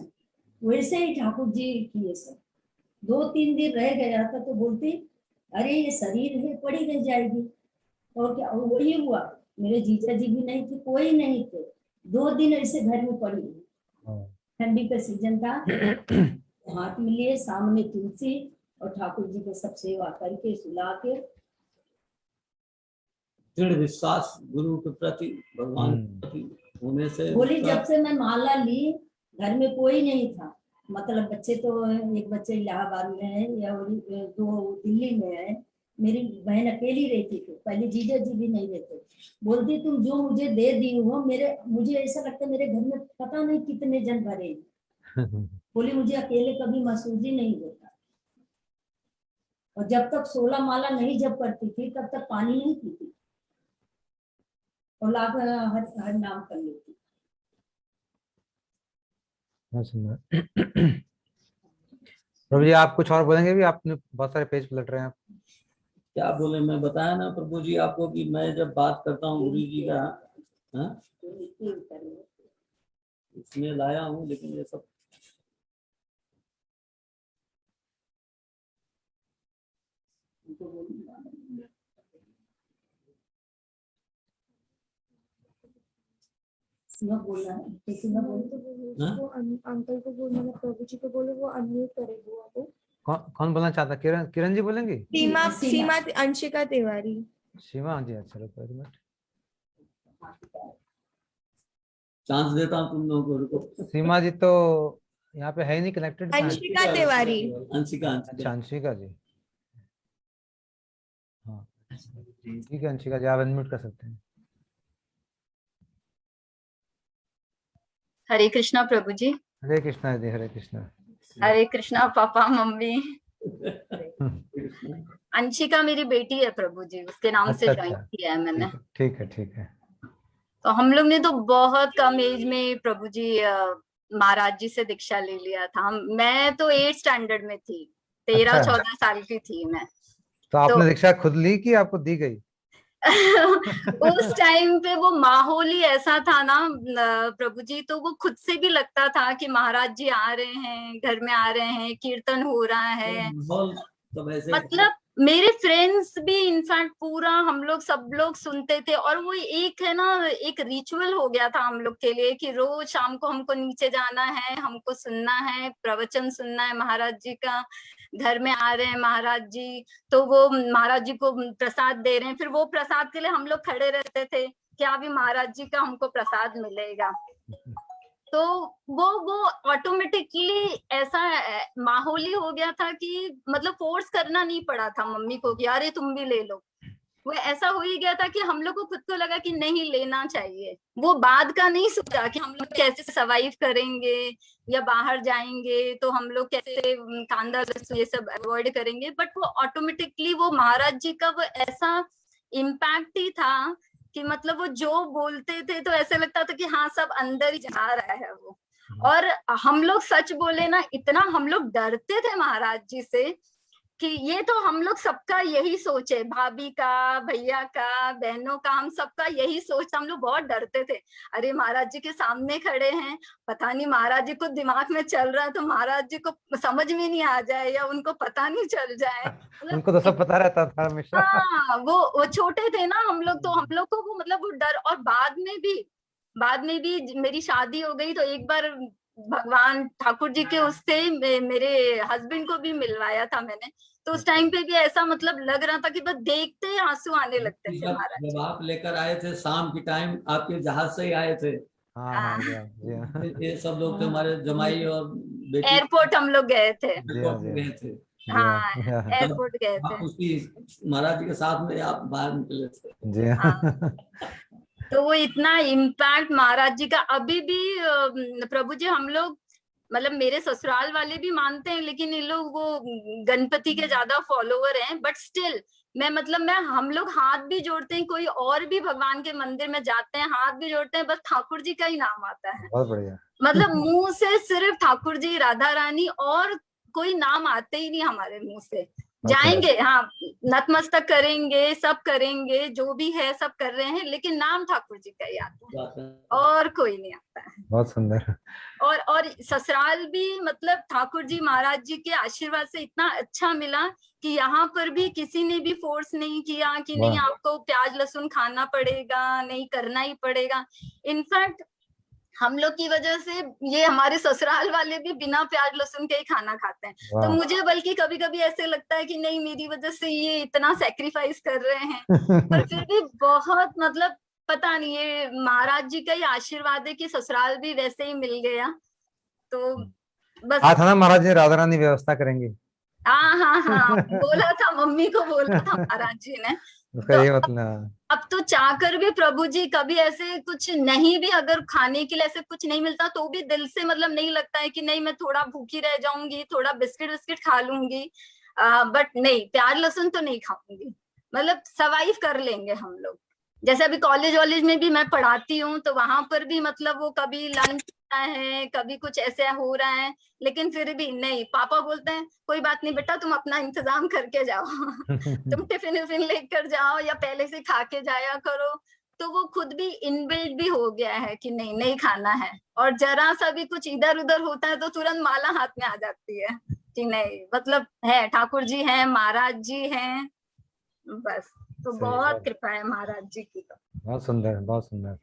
वैसे ही ठाकुर जी किए सब। 2-3 दिन रह गया था तो बोलती अरे ये शरीर है पड़ी रह जाएगी, और क्या वही हुआ। मेरे जीजा जी भी नहीं थे, कोई नहीं थे, 2 दिन ऐसे घर में पड़ी, ठंडी का सीजन था। हाथ में लिए सामने तुलसी और ठाकुर जी को सब सेवा करके सुला के। दृढ़ विश्वास गुरु के प्रति भगवान के प्रति होने से बोली जब से मैं माला ली घर में कोई नहीं था, मतलब बच्चे तो एक बच्चे इलाहाबाद में है या 2 दिल्ली में है, मेरी बहन अकेली रहती थी, पहले जीजा जी भी नहीं रहते। बोलती तुम जो मुझे दे दी हो मुझे ऐसा लगता है मेरे घर में पता नहीं कितने जन भरे। बोली मुझे अकेले कभी महसूस ही नहीं होता। और जब तक 16 माला नहीं जब करती थी तब तक पानी नहीं पीती और लाख हर नाम कर लेती। प्रभु जी आप कुछ और बोलेंगे भी? आपने बहुत सारे पेज पलट रहे हैं आप। क्या बोले, मैं बताया ना प्रभु जी आपको कि मैं जब बात करता हूँ गुरु जी का इसमें लाया हूँ, लेकिन ये सब बोलना है किसी ने वो अंकल को बोलना, प्रभु जी को बोलो वो अनम्यूट करे बुआ को। कौन बोलना चाहता? किरण जी बोलेंगी? सीमा अंशिका तिवारी। सीमा जी, अच्छा रुको 1 मिनट, चांस देता हूँ तुम लोगों को, रुको। सीमा जी तो यहाँ पे है ही नहीं कनेक्टेड। अंशिका तिवारी। अंशिका अच्छा अंशिका जी, हाँ ठीक है अंशिका जी आप अनम्यूट कर सकते हैं। हरे कृष्णा प्रभु जी। हरे कृष्णा जी, हरे कृष्णा। हरे कृष्णा पापा मम्मी। अंशिका मेरी बेटी है प्रभु जी, उसके नाम से ज्वाइन किया है मैंने। ठीक है ठीक है। तो हम लोग ने तो बहुत कम एज में प्रभु जी महाराज जी से दीक्षा ले लिया था। मैं तो 8th स्टैंडर्ड में थी, 13-14 साल की थी मैं। तो आपने दीक्षा खुद ली कि आपको दी गई? उस टाइम पे वो माहौल ही ऐसा था ना प्रभु जी, तो वो खुद से भी लगता था कि महाराज जी आ रहे हैं, घर में आ रहे हैं, कीर्तन हो रहा है। माहौल तो वैसे मतलब मेरे फ्रेंड्स भी इनफैक्ट पूरा हम लोग सब लोग सुनते थे, और वो एक है ना, एक रिचुअल हो गया था हम लोग के लिए कि रोज शाम को हमको नीचे जाना है, हमको सुनना है, प्रवचन सुनना है महाराज जी का। घर में आ रहे हैं महाराज जी, तो वो महाराज जी को प्रसाद दे रहे हैं, फिर वो प्रसाद के लिए हम लोग खड़े रहते थे कि अभी महाराज जी का हमको प्रसाद मिलेगा। तो वो ऑटोमेटिकली ऐसा माहौल ही हो गया था कि मतलब फोर्स करना नहीं पड़ा था मम्मी को कि अरे तुम भी ले लो। वो ऐसा हो ही गया था कि हम लोग को खुद को लगा कि नहीं लेना चाहिए। वो बाद का नहीं सोचा कि हम लोग कैसे सर्वाइव करेंगे या बाहर जाएंगे तो हम लोग कैसे कांदा ये सब अवॉइड करेंगे, बट वो ऑटोमेटिकली वो महाराज जी का वो ऐसा इम्पैक्ट ही था कि मतलब वो जो बोलते थे तो ऐसे लगता था कि हाँ सब अंदर ही जा रहा है वो। और हम लोग सच बोले ना, इतना हम लोग डरते थे महाराज जी से कि ये तो हम लोग सबका यही सोच है, भाभी का, भैया का, बहनों का, हम सबका यही सोच। हम लोग बहुत डरते थे, अरे महाराज जी के सामने खड़े हैं, पता नहीं महाराज जी को दिमाग में चल रहा है तो महाराज जी को समझ में नहीं आ जाए या उनको पता नहीं चल जाए। उनको तो सब पता रहता था हमेशा। हाँ, वो छोटे थे ना हम लोग, तो हम लोग को वो मतलब वो डर। और बाद में भी मेरी शादी हो गई तो एक बार भगवान ठाकुर जी के उससे मेरे हस्बैंड को भी मिलवाया था मैंने। तो उस टाइम पे भी ऐसा मतलब लग रहा था कि बस देखते ही आंसू आने लगते थे महाराज। जब आप लेकर आए थे शाम के टाइम, आपके जहाज से ही आए थे। हाँ हाँ जी हाँ जी हाँ ये सब लोग थे, हमारे जमाई और बेटी, एयरपोर्ट हम लोग गए थे। जी हाँ एयरपोर्ट जी में हाँ गए थे। जी हाँ, हाँ एयरपोर्ट गए थे। आप उसकी महाराज जी के साथ में आप बाहर निकले थे। जी हाँ तो वो इतना इम्पैक्ट महाराज जी का अभी भी प्रभु जी हम लोग मतलब मेरे ससुराल वाले भी मानते हैं, लेकिन ये लोग वो गणपति के ज्यादा फॉलोवर हैं, बट स्टिल मैं हम लोग हाथ भी जोड़ते हैं, कोई और भी भगवान के मंदिर में जाते हैं हाथ भी जोड़ते हैं, बस ठाकुर जी का ही नाम आता है। बहुत बढ़िया। मतलब मुंह से सिर्फ ठाकुर जी, राधा रानी, और कोई नाम आते ही नहीं हमारे मुंह से। जाएंगे हाँ, नतमस्तक करेंगे, सब करेंगे, जो भी है सब कर रहे हैं, लेकिन नाम ठाकुर जी का ही आता है और कोई नहीं आता है। बहुत सुंदर। और ससुराल भी मतलब ठाकुर जी महाराज जी के आशीर्वाद से इतना अच्छा मिला कि यहाँ पर भी किसी ने भी फोर्स नहीं किया कि नहीं आपको प्याज लहसुन खाना पड़ेगा, नहीं करना ही पड़ेगा। इनफैक्ट हम लोग की वजह से ये हमारे ससुराल वाले भी बिना प्याज लहसुन के ही खाना खाते हैं। तो मुझे बल्कि कभी कभी ऐसे लगता है कि नहीं मेरी वजह से ये इतना सेक्रीफाइस कर रहे हैं, पर फिर भी बहुत मतलब पता नहीं, ये महाराज जी का ही आशीर्वाद है कि ससुराल भी वैसे ही मिल गया। तो बस हाँ था ना, महाराज जी राधा रानी व्यवस्था करेंगे। हाँ बोला था, मम्मी को बोला था महाराज जी ने। उसका ये मतलब अब तो चाहकर भी प्रभु जी कभी ऐसे कुछ नहीं भी, अगर खाने के लिए ऐसे कुछ नहीं मिलता तो भी दिल से मतलब नहीं लगता है कि नहीं मैं थोड़ा भूखी रह जाऊंगी, थोड़ा बिस्किट खा लूंगी, बट नहीं प्याज लहसुन तो नहीं खाऊंगी। मतलब सर्वाइव कर लेंगे हम लोग। जैसे अभी कॉलेज में भी मैं पढ़ाती हूँ तो वहां पर भी मतलब वो कभी लंच है, कभी कुछ ऐसे हो रहा है, लेकिन फिर भी नहीं, पापा बोलते हैं कोई बात नहीं बेटा तुम अपना इंतजाम करके जाओ तुम टिफिन विफिन लेकर जाओ या पहले से खा के जाया करो। तो वो खुद भी इनबिल्ट भी हो गया है कि नहीं खाना है। और जरा सा भी कुछ इधर उधर होता है तो तुरंत माला हाथ में आ जाती है कि नहीं मतलब है ठाकुर जी हैं, महाराज जी हैं, बस। तो बहुत कृपा है महाराज जी की। तो बहुत सुंदर, बहुत सुंदर।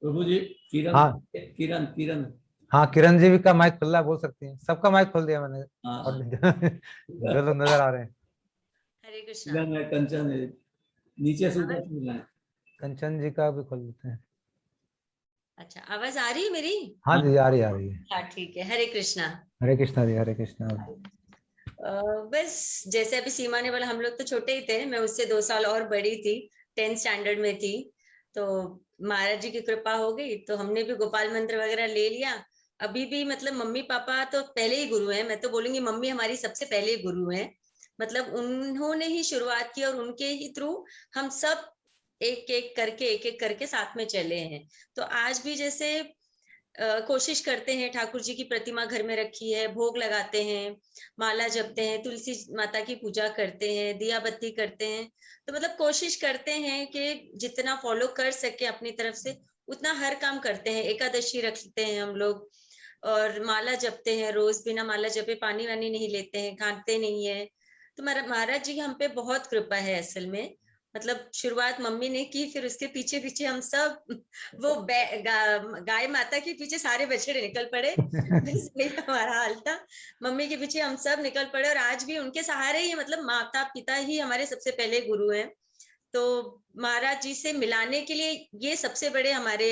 प्रभु जी किरण, हाँ किरण हाँ, किरण जी भी का माइक खुला है, बोल सकती हैं। सबका माइक खोल दिया मैंने। हाँ। और जो लोग नजर आ रहे हैं। हरे कृष्णा। किरण है, कंचन है, नीचे से ऊपर मिलना है। कंचन जी का भी खोल देते हैं। अच्छा आवाज आ रही है मेरी? हाँ जी आ रही है। हाँ ठीक है। हरे कृष्णा। हरे कृष्णा जी, हरे कृष्णा। बस जैसे अभी सीमा ने बोला, हम लोग तो छोटे ही थे, मैं उससे 2 साल और बड़ी थी, 10th स्टैंडर्ड में थी। तो महाराज जी की कृपा हो गई तो हमने भी गोपाल मंत्र वगैरह ले लिया। अभी भी मतलब मम्मी पापा तो पहले ही गुरु हैं, मैं तो बोलूंगी मम्मी हमारी सबसे पहले गुरु हैं। मतलब उन्होंने ही शुरुआत की और उनके ही थ्रू हम सब एक एक करके साथ में चले हैं। तो आज भी जैसे कोशिश करते हैं, ठाकुर जी की प्रतिमा घर में रखी है, भोग लगाते हैं, माला जपते हैं, तुलसी माता की पूजा करते हैं, दिया बत्ती करते हैं। तो मतलब कोशिश करते हैं कि जितना फॉलो कर सके अपनी तरफ से उतना हर काम करते हैं। एकादशी रखते हैं हम लोग और माला जपते हैं, रोज बिना माला जपे पानी वानी नहीं लेते हैं, खाते नहीं है। तो महाराज जी की हम पे बहुत कृपा है असल में। मतलब शुरुआत मम्मी ने की, फिर उसके पीछे पीछे हम सब वो गाय माता के पीछे सारे बछड़े निकल पड़े। बस यही हमारा हाल था। मम्मी के पीछे हम सब निकल पड़े और आज भी उनके सहारे ही, मतलब माता पिता ही हमारे सबसे पहले गुरु हैं। तो महाराज जी से मिलाने के लिए ये सबसे बड़े हमारे,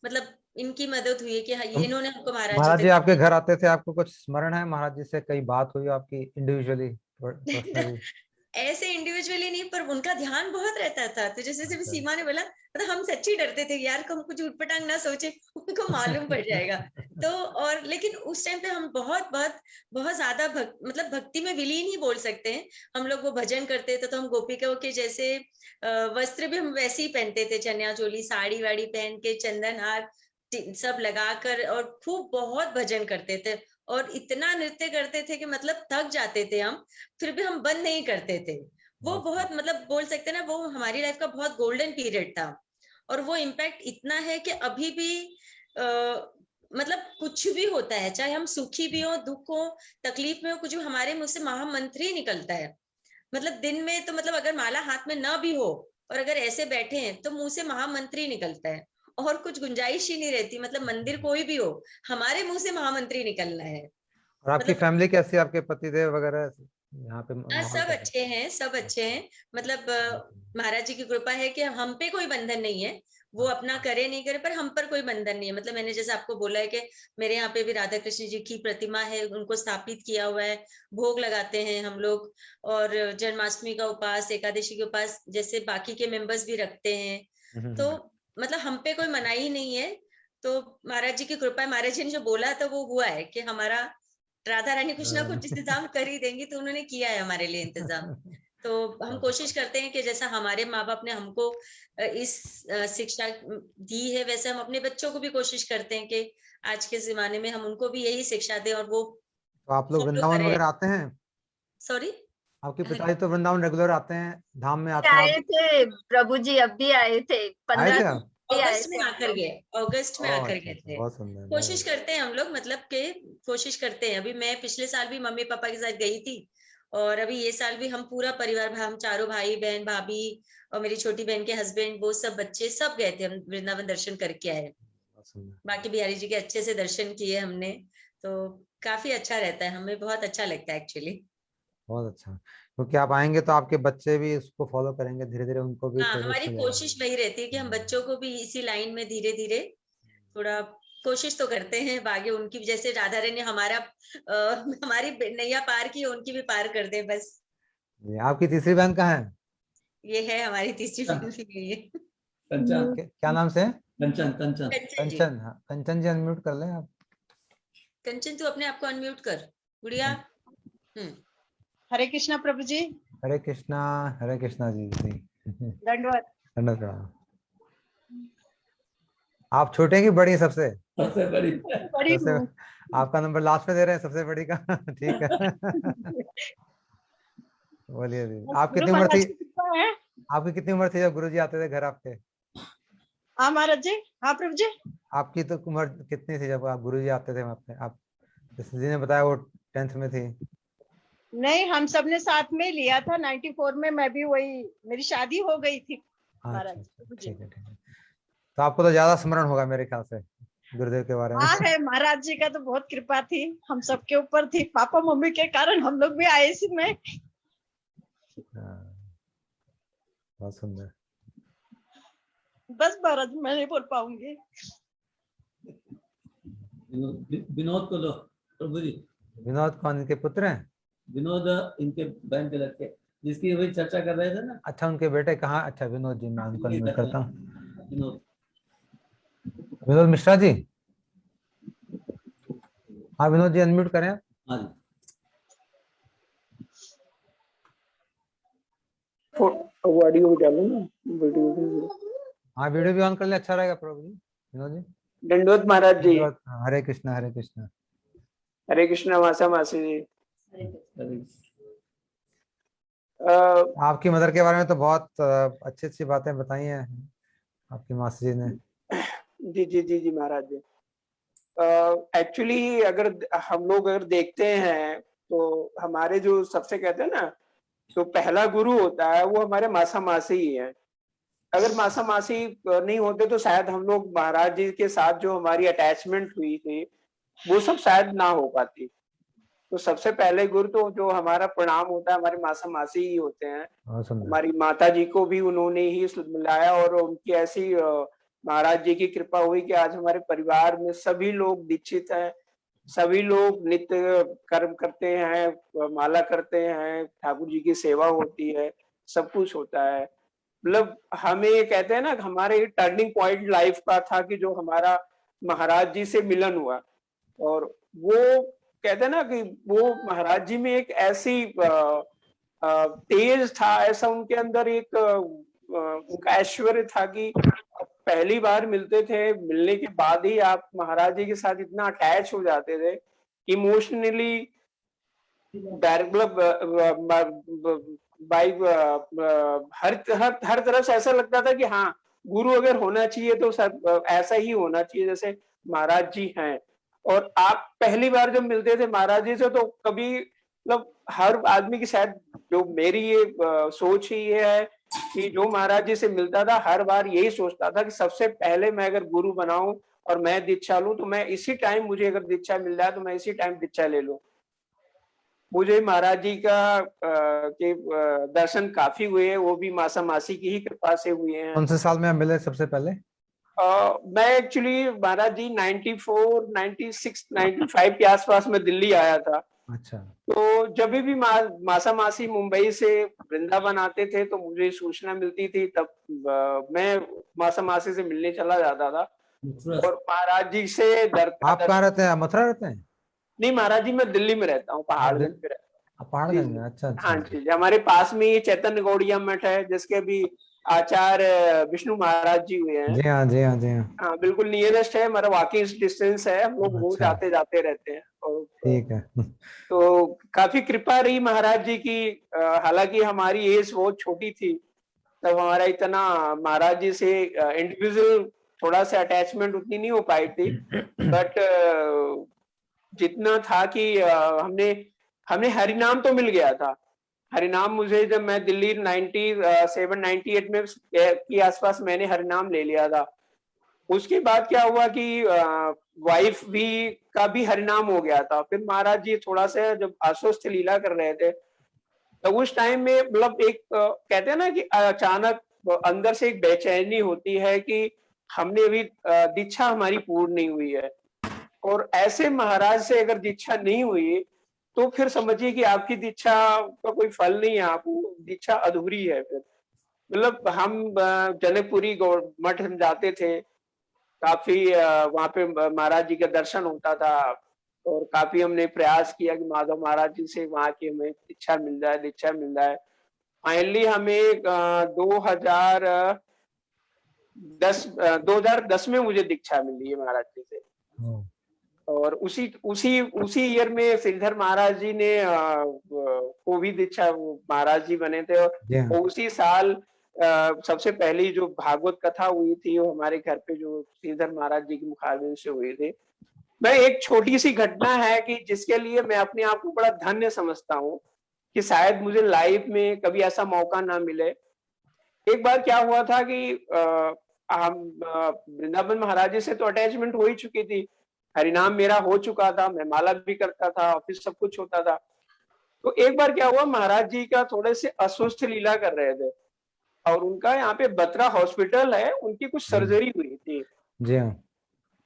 मतलब इनकी मदद हुई है कि हाँ, ये इन्होंने हमको महाराज महाराज जी जी तक। आपके घर आते थे, आपको कुछ स्मरण है महाराज जी से कई बात हुई आपकी इंडिविजुअली पर्सनली? ऐसे इंडिविजुअली नहीं, पर उनका ध्यान बहुत रहता था। तो जैसे जैसे अच्छा। सीमा ने बोला, मतलब हम सच्ची डरते थे यार, हम कुछ उटपटांग ना सोचे, उनको मालूम पड़ जाएगा। तो और लेकिन उस टाइम पे हम बहुत बहुत बहुत ज्यादा मतलब भक्ति में विलीन ही बोल सकते हैं। हम लोग वो भजन करते थे, तो हम गोपिकाओं के जैसे वस्त्र भी हम वैसे ही पहनते थे, चनिया चोली साड़ी वाड़ी पहन के, चंदन हार सब लगाकर, और खूब बहुत भजन करते थे और इतना नृत्य करते थे कि मतलब थक जाते थे हम, फिर भी हम बंद नहीं करते थे। वो बहुत, मतलब बोल सकते हैं ना, वो हमारी लाइफ का बहुत गोल्डन पीरियड था। और वो इम्पैक्ट इतना है कि अभी भी मतलब कुछ भी होता है, चाहे हम सुखी भी हो, दुख हो, तकलीफ में हो, कुछ भी, हमारे मुंह से महामंत्र ही निकलता है। मतलब दिन में तो मतलब अगर माला हाथ में ना भी हो और अगर ऐसे बैठे हैं तो मुंह से महामंत्र ही निकलता है और कुछ गुंजाइश ही नहीं रहती। मतलब मंदिर कोई भी हो, हमारे मुंह से महामंत्र ही निकलना है। और आपकी मतलब फैमिली कैसी है, आपके पतिदेव वगैरह यहाँ पे माहौल सब कैसा? अच्छे हैं, सब अच्छे हैं। मतलब महाराज जी की कृपा है कि हम पे कोई बंधन नहीं है। वो अपना करे नहीं करे, पर हम पर कोई बंधन नहीं है। मतलब मैंने जैसे आपको बोला है कि मेरे यहाँ पे भी राधा कृष्ण जी की प्रतिमा है, उनको स्थापित किया हुआ है, भोग लगाते हैं हम लोग। और जन्माष्टमी का उपास, एकादशी के उपास जैसे बाकी के मेंबर्स भी रखते हैं। तो मतलब हम पे कोई मनाही नहीं है। तो महाराज जी की कृपा है, महाराज जी ने जो बोला तो वो हुआ है कि हमारा राधा रानी कुछ ना कुछ इंतजाम कर ही देंगी। तो उन्होंने किया है हमारे लिए इंतजाम। तो हम कोशिश करते हैं कि जैसा हमारे माँ बाप ने हमको इस शिक्षा दी है, वैसे हम अपने बच्चों को भी कोशिश करते हैं कि आज के जमाने में हम उनको भी यही शिक्षा दें और वो तो आप लोग फॉलो वृंदावन करें। वगैरह आते हैं? सॉरी, आपके पिताजी तो वृंदावन रेगुलर आते हैं, धाम में आते हैं आए आप? थे प्रभु जी, अब भी आए थे, आए 15 थे दिन आप? पहले आए अगस्त में थे हम आकर लोग। गए, अगस्त में ओह आकर अच्छा गए अच्छा, थे। बहुत सुंदर, बहुत कोशिश करते हैं हम लोग, मतलब के कोशिश करते हैं। अभी मैं पिछले साल भी मम्मी पापा के साथ गई थी और अभी ये साल भी हम पूरा परिवार, हम चारों भाई बहन भाभी और मेरी छोटी बहन के हस्बैंड, वो सब बच्चे सब गए थे, हम वृंदावन दर्शन करके आए। बहुत सुंदर। बाकी बिहारी जी के अच्छे से दर्शन किए हमने। तो काफी अच्छा रहता है, हमें बहुत अच्छा लगता है एक्चुअली। बहुत अच्छा, क्योंकि आप आएंगे तो आपके बच्चे भी उसको फॉलो करेंगे, धीरे धीरे उनको भी हाँ, प्रेरित हमारी हो कोशिश जाएगा। वही रहती है कि हम बच्चों को भी इसी लाइन में धीरे धीरे थोड़ा कोशिश तो करते हैं, आगे उनकी जैसे राधा रानी ने हमारा हमारी नैया पार की, उनकी भी पार कर दे बस। जी, आपकी तीसरी बहन कहाँ है? ये है हमारी तीसरी फैमिली में ये। कंचन, क्या नाम से है? कंचन, कंचन। कंचन जी, कंचन, हाँ कंचन जी अनम्यूट कर लें आप। कंचन तू अपने आप को अनम्यूट कर गुड़िया। हरे कृष्णा प्रभु जी। हरे कृष्णा जी जी। दंडवत। धन्यवाद प्रणाम। आप छोटे हैं कि बड़ी हैं सबसे? सबसे बड़ी। बड़ी सबसे, हूँ। आपका नंबर लास्ट में दे रहे हैं सबसे बड़ी का। ठीक है। बोलिए जी, आप गुरु कितनी उम्र थी? महाराज की कृपा है। आपकी कितनी उम्र थी जब गुरुजी आते थे घर आपके? हाँ महाराज जी, हाँ प्रभु जी। आपकी तो उम्र कितनी थी जब आप गुरुजी आते थे वहाँ पे? आप जैसे जी ने बताया वो 10th में थी। नहीं, हम सबने साथ में लिया था 94 में। मैं भी वही, मेरी शादी हो गई थी महाराज अच्छा प्रभु जी। ठीक है ठीक है। तो आपको तो ज्यादा स्मरण होगा मेरे ख्याल से गुरुदेव के बारे में। हाँ है, महाराज जी का तो बहुत कृपा थी, हम सबके ऊपर थी। पापा मम्मी के कारण हम लोग भी आए इसी में। हाँ, बहुत सुंदर। बस महाराज मैं नहीं बोल पाऊंगी। विनोद को लो प्रभु जी। विनोद कौन, इनके पुत्र हैं? विनोद इनके बहन के लड़के, जिसकी वही चर्चा कर रहे थे ना। अच्छा, उनके बेटे कहाँ? अच्छा विनोद जी, मैं उनको अनम्यूट करता हूँ। विनोद। विनोद मिश्रा जी, हाँ विनोद जी अनम्यूट करें। हाँ जी। ऑडियो भी डालो ना, वीडियो भी। हाँ वीडियो भी ऑन कर ले, अच्छा रहेगा प्रभु जी। विनोद जी दंडोत महाराज जी। हरे कृष्णा हरे कृष्णा। हरे कृष्णा मासा मासी जी। हरे कृष्ण। अरे, आपकी मदर के बारे में तो बहुत अच्छी अच्छी बातें बताई हैं आपकी मासी जी ने। जी जी जी जी महाराज जी। एक्चुअली अगर हम लोग अगर देखते हैं तो हमारे जो सबसे कहते हैं ना, तो पहला गुरु होता है वो हमारे मासा मासी ही है। अगर मासा मासी नहीं होते तो शायद हम लोग महाराज जी के साथ जो हमारी अटैचमेंट हुई थी वो सब शायद ना हो पाती। तो सबसे पहले गुरु तो जो हमारा प्रणाम होता है हमारे मासा मासी ही होते हैं। बहुत सुंदर। हमारी माता जी को भी उन्होंने ही मिलाया और उनकी ऐसी महाराज जी की कृपा हुई कि आज हमारे परिवार में सभी लोग दीक्षित हैं। सभी लोग नित्य कर्म करते हैं, माला करते हैं, ठाकुर जी की सेवा होती है, सब कुछ होता है। मतलब हमें ये कहते हैं ना, हमारे टर्निंग पॉइंट लाइफ का था कि जो हमारा महाराज जी से मिलन हुआ। और वो कहते हैं ना कि वो महाराज जी में एक ऐसी तेज था, ऐसा उनके अंदर एक उनका ऐश्वर्य था कि पहली बार मिलते थे, मिलने के बाद ही आप महाराज जी के साथ इतना अटैच हो जाते थे इमोशनली, बाई हर तरफ से ऐसा लगता था कि हाँ गुरु अगर होना चाहिए तो सब ऐसा ही होना चाहिए जैसे महाराज जी हैं। और आप पहली बार जब मिलते थे महाराज जी से तो कभी मतलब हर आदमी की शायद जो मेरी ये सोच ही ये है कि जो महाराज जी से मिलता था हर बार यही सोचता था कि सबसे पहले मैं अगर गुरु बनाऊं और मैं दीक्षा लूं तो मैं इसी टाइम, मुझे अगर दीक्षा मिल जाए तो मैं इसी टाइम दीक्षा ले लूं। मुझे महाराज जी के दर्शन काफी हुए हैं, वो भी मासा मासी की ही कृपा से हुए हैं। कौन से साल में आप मिले सबसे पहले? मैं एक्चुअली महाराज जी 94, 96, 95 के आसपास में दिल्ली आया था। अच्छा। तो जब भी मासा मासी मुंबई से वृंदावन आते थे तो मुझे सूचना मिलती थी, तब मैं मासा मासी से मिलने चला जाता था मथुरा और महाराज जी से आप कहाँ रहते हैं? मथुरा रहते हैं? नहीं महाराज जी, मैं दिल्ली में रहता हूँ, पहाड़गंज पे रहता हूँ। पहाड़गंज में? अच्छा हाँ अच्छा। जी, हमारे पास में ये चैतन्य गौड़िया मठ है जिसके भी आचार्य विष्णु महाराज जी हुए हैं। जी हाँ जी हाँ जी हाँ। हाँ बिल्कुल नियरेस्ट है, हमारा वॉकिंग डिस्टेंस है, हम लोग रोज अच्छा। आते जाते रहते हैं। और ठीक है। तो काफी कृपा रही महाराज जी की। हालांकि हमारी एज बहुत छोटी थी तब, हमारा इतना महाराज जी से इंडिविजुअल थोड़ा सा अटैचमेंट उतनी नहीं हो पाई थी। बट जितना था कि हमने हमने हरिनाम तो मिल गया था। हरिनाम मुझे जब मैं दिल्ली 97, 98 में के आसपास मैंने हरिनाम ले लिया था। उसके बाद क्या हुआ कि वाइफ भी का भी हरिनाम हो गया था। फिर महाराज जी थोड़ा सा जब अस्वस्थ लीला कर रहे थे तो उस टाइम में मतलब एक कहते हैं ना कि अचानक अंदर से एक बेचैनी होती है कि हमने अभी दीक्षा हमारी पूर्ण नहीं हुई है। और ऐसे महाराज से अगर दीक्षा नहीं हुई तो फिर समझिए कि आपकी दीक्षा का कोई फल नहीं है, आपको दीक्षा अधूरी है। फिर मतलब हम जनकपुरी मठ हम जाते थे, काफी वहां पे महाराज जी का दर्शन होता था और काफी हमने प्रयास किया कि माधव महाराज जी से वहां की हमें दीक्षा मिल जाए, दीक्षा मिल जाए। फाइनली हमें 2010 में मुझे दीक्षा मिली है महाराज जी से। और उसी उसी उसी ईयर में श्रीधर महाराज जी ने को भी दीक्षा, महाराज जी बने थे। और उसी साल सबसे पहली जो भागवत कथा हुई थी वो हमारे घर पे जो श्रीधर महाराज जी की मुखारबिंद से हुई थी। मैं एक छोटी सी घटना है कि जिसके लिए मैं अपने आप को बड़ा धन्य समझता हूँ कि शायद मुझे लाइफ में कभी ऐसा मौका ना मिले। एक बार क्या हुआ था कि हम वृंदावन महाराज जी से तो अटैचमेंट हो ही चुकी थी, हरिनाम मेरा हो चुका था, मैं माला भी करता था, ऑफिस सब कुछ होता था। तो एक बार क्या हुआ, महाराज जी का थोड़े से अस्वस्थ लीला कर रहे थे और उनका यहाँ पे बत्रा हॉस्पिटल है, उनकी कुछ सर्जरी हुई थी। जी हाँ।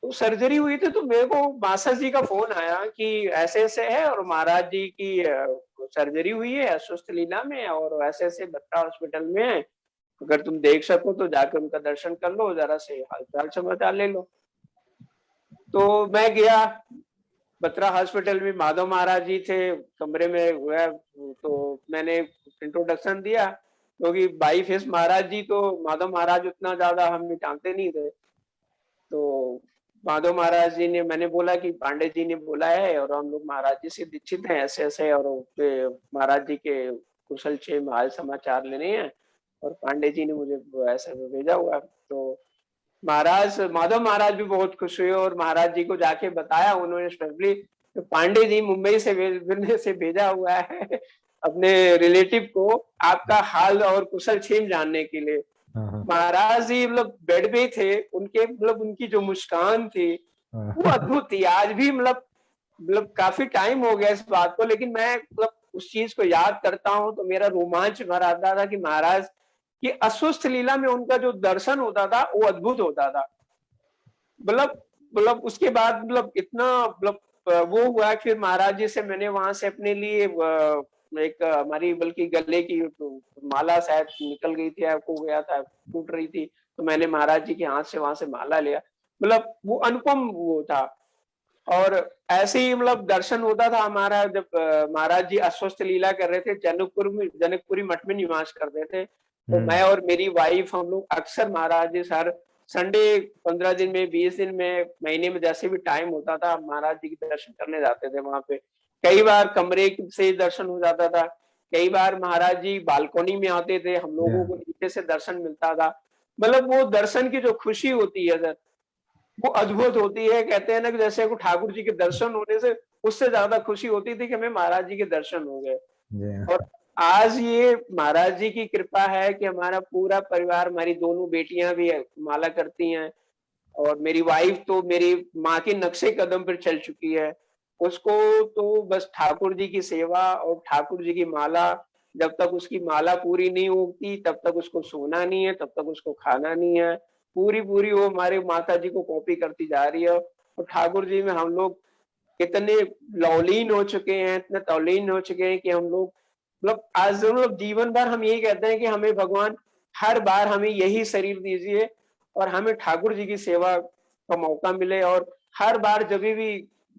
तो सर्जरी हुई थी तो मेरे को मासा जी का फोन आया कि ऐसे ऐसे है और महाराज जी की सर्जरी हुई है अस्वस्थ लीला में और ऐसे ऐसे बत्रा हॉस्पिटल में है, अगर तुम देख सको तो जाकर उनका दर्शन कर लो, जरा से हालचाल समाचार ले लो। तो मैं गया, बत्रा हॉस्पिटल में माधव महाराज जी थे कमरे में हुआ। तो मैंने इंट्रोडक्शन दिया क्योंकि बाई फेस महाराज जी तो माधव महाराज उतना ज्यादा हम जानते नहीं थे। तो माधव महाराज जी ने, मैंने बोला कि पांडे जी ने बोला है और हम लोग महाराज जी से दीक्षित हैं ऐसे ऐसे, और महाराज जी के कुशल क्षेम हाल समाचार लेने हैं, और पांडे जी ने मुझे ऐसा भेजा हुआ। तो महाराज, माधव महाराज भी बहुत खुश हुए और महाराज जी को जाके बताया उन्होंने स्पेशली, तो पांडे जी मुंबई से भेजा हुआ है अपने रिलेटिव को आपका हाल और कुशल क्षेम जानने के लिए। महाराज जी मतलब बेड पे थे, उनके मतलब उनकी जो मुस्कान थी वो अद्भुत थी। आज भी मतलब काफी टाइम हो गया इस बात को, लेकिन मैं मतलब उस चीज को याद करता हूँ तो मेरा रोमांच भर आता था कि महाराज की अस्वस्थ लीला में उनका जो दर्शन होता था वो अद्भुत होता था। मतलब उसके बाद मतलब इतना मतलब वो हुआ, फिर महाराज जी से मैंने वहां से अपने लिए एक हमारी बल्कि गले की माला शायद निकल गई थी, आपको गया था, टूट रही थी, तो मैंने महाराज जी के हाथ से वहां से माला लिया। मतलब वो अनुपम वो था। और ऐसे ही मतलब दर्शन होता था हमारा जब महाराज जी अस्वस्थ लीला कर रहे थे, जनकपुरी मठ में निवास करते थे, तो मैं और मेरी वाइफ हम लोग अक्सर महाराज जी हर संडे 15 दिन में, 20 दिन में, महीने में जैसे भी टाइम होता था महाराज जी के दर्शन करने जाते थे वहां पे। कई बार कमरे से दर्शन हो जाता था, कई बार महाराज जी बालकोनी में आते थे, हम लोगों को नीचे से दर्शन मिलता था। मतलब वो दर्शन की जो खुशी होती है सर, वो अद्भुत होती है। कहते हैं ना कि जैसे को ठाकुर जी के दर्शन होने से उससे ज्यादा खुशी होती थी कि हमें महाराज जी के दर्शन हो गए। और आज ये महाराज जी की कृपा है कि हमारा पूरा परिवार, हमारी दोनों बेटियां भी माला करती हैं, और मेरी वाइफ तो मेरी माँ के नक्शे कदम पर चल चुकी है। उसको तो बस ठाकुर जी की सेवा और ठाकुर जी की माला, जब तक उसकी माला पूरी नहीं होती तब तक उसको सोना नहीं है, तब तक उसको खाना नहीं है। पूरी पूरी वो हमारे माता जी को कॉपी करती जा रही है। और ठाकुर जी में हम लोग इतने लौलीन हो चुके हैं, इतने तौलीन हो चुके हैं कि हम लोग मतलब आज मतलब जीवन भर हम यही कहते हैं कि हमें भगवान हर बार हमें यही शरीर दीजिए और हमें ठाकुर जी की सेवा का मौका मिले, और हर बार जब भी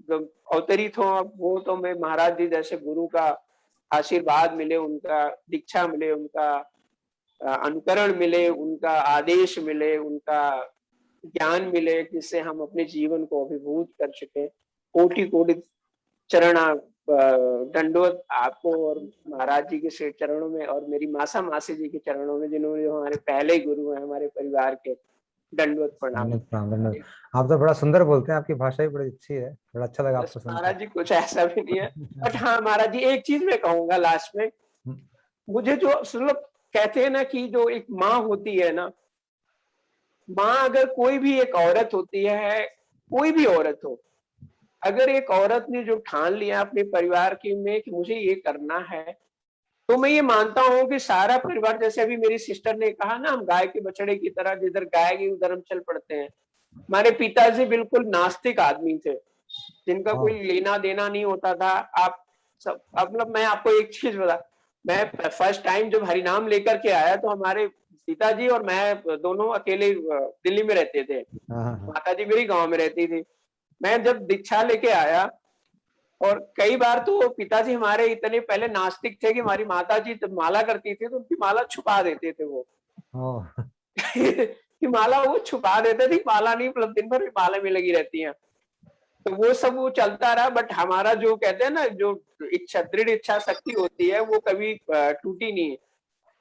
अवतरित हो वो तो मैं महाराज जी जैसे गुरु का आशीर्वाद मिले, उनका दीक्षा मिले, उनका अनुकरण मिले, उनका आदेश मिले, उनका ज्ञान मिले, जिससे हम अपने जीवन को अभिभूत कर सके। कोटि कोटि चरण दंडवत आपको और महाराज जी के चरणों में, और मेरी मासा मासी जी के चरणों में, जिन्होंने जो हमारे पहले गुरु हैं हमारे परिवार के, दंडवत प्रणाम। धन्यवाद। आप तो बड़ा सुंदर बोलते हैं, आपकी भाषा भी बड़ी अच्छी है, बड़ा अच्छा लगा आपको सुनकर। महाराज जी कुछ ऐसा भी नहीं है, बट हाँ महाराज जी एक चीज मैं कहूंगा लास्ट में, मुझे जो मतलब कहते हैं ना कि जो एक माँ होती है ना, माँ अगर कोई भी एक औरत होती है, कोई भी औरत हो, अगर एक औरत ने जो ठान लिया अपने परिवार के में कि मुझे ये करना है, तो मैं ये मानता हूँ कि सारा परिवार, जैसे अभी मेरी सिस्टर ने कहा ना, हम गाय के बछड़े की तरह जिधर गाय गई उधर हम चल पड़ते हैं। हमारे पिताजी बिल्कुल नास्तिक आदमी थे, जिनका कोई लेना देना नहीं होता था। आप सब मतलब मैं आपको एक चीज बता, मैं फर्स्ट टाइम जब हरिनाम लेकर के आया तो हमारे पिताजी और मैं दोनों अकेले दिल्ली में रहते थे, माताजी मेरी गांव में रहती थी। मैं जब दीक्षा लेके आया, और कई बार तो पिताजी हमारे इतने पहले नास्तिक थे कि हमारी माताजी जब माला करती थी तो उनकी माला छुपा देते थे वो कि माला वो छुपा देते थे, माला नहीं, मतलब दिन भर भी माला में लगी रहती हैं। तो वो सब वो चलता रहा, बट हमारा जो कहते हैं ना जो इच्छा, दृढ़ इच्छा शक्ति होती है वो कभी टूटी नहीं।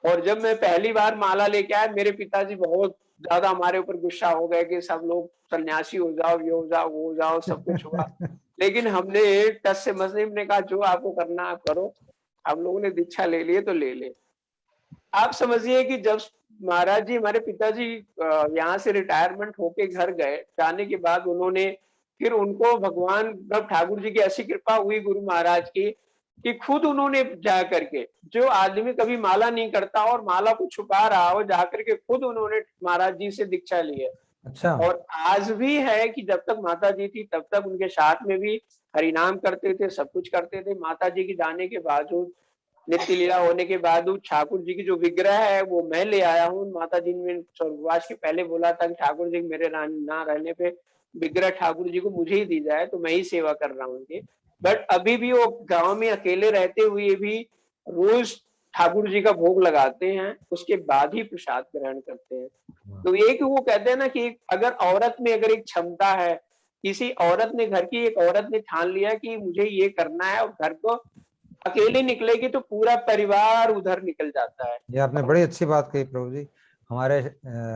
और जब मैं पहली बार माला लेके आया, मेरे पिताजी बहुत ज्यादा हमारे ऊपर गुस्सा हो गए कि सब लोग सन्यासी हो जाओ, ये हो जाओ, वो हो जाओ, सब कुछ हुआ। लेकिन हमने टस से मस ने कहा जो आपको करना आप करो, हम लोगों ने दीक्षा ले लिए तो ले ले। आप समझिए कि जब महाराज जी, हमारे पिताजी यहाँ से रिटायरमेंट होके घर गए, जाने के बाद उन्होंने फिर उनको भगवान ठाकुर जी की ऐसी कृपा हुई गुरु महाराज की कि खुद उन्होंने जा करके, जो आदमी कभी माला नहीं करता और माला को छुपा रहा हो, जा करके खुद उन्होंने महाराज जी से दीक्षा ली है। अच्छा। और आज भी है कि जब तक माता जी थी तब तक उनके साथ में भी हरिनाम करते थे, सब कुछ करते थे। माता जी की जाने के बावजूद, नित्य लीला होने के बाद ठाकुर जी की जो विग्रह है वो मैं ले आया हूँ। माता जी ने स्वर्गवास के पहले बोला था कि ठाकुर जी मेरे ना रहने पे विग्रह ठाकुर जी को मुझे ही दी जाए, तो मैं ही सेवा कर रहा हूँ उनकी। बट अभी भी वो गांव में अकेले रहते हुए भी रोज ठाकुर जी का भोग लगाते हैं, उसके बाद ही प्रसाद ग्रहण करते हैं। तो एक वो कहते हैं ना कि अगर औरत में अगर एक क्षमता है किसी औरत ने, घर की एक औरत ने ठान लिया कि मुझे ये करना है, और घर को अकेले निकलेगी तो पूरा परिवार उधर निकल जाता है। ये आपने बड़ी अच्छी बात कही प्रभु जी। हमारे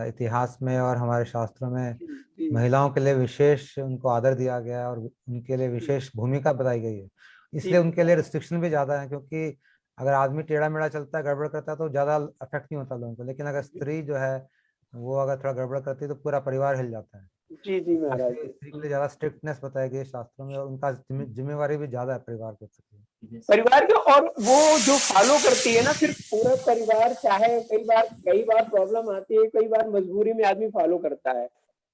इतिहास में और हमारे शास्त्रों में जी, महिलाओं के लिए विशेष उनको आदर दिया गया है और उनके लिए विशेष भूमिका बताई गई है। इसलिए जी, उनके लिए रिस्ट्रिक्शन भी ज्यादा है, क्योंकि अगर आदमी टेढ़ा मेढ़ा चलता है, गड़बड़ करता है, तो ज्यादा अफेक्ट नहीं होता लोगों को, लेकिन अगर स्त्री जो है वो अगर थोड़ा गड़बड़ करती है तो पूरा परिवार हिल जाता है। जी, जी महाराज इसलिए जी। स्त्री के लिए ज्यादा स्ट्रिक्टनेस बताई गई है शास्त्रों में, और उनका जिम्मेवारी भी ज्यादा है परिवार के प्रति। परिवार के, और वो जो फॉलो करती है ना, फिर पूरा परिवार, चाहे कई बार प्रॉब्लम आती है, कई बार मजबूरी में आदमी फॉलो करता है।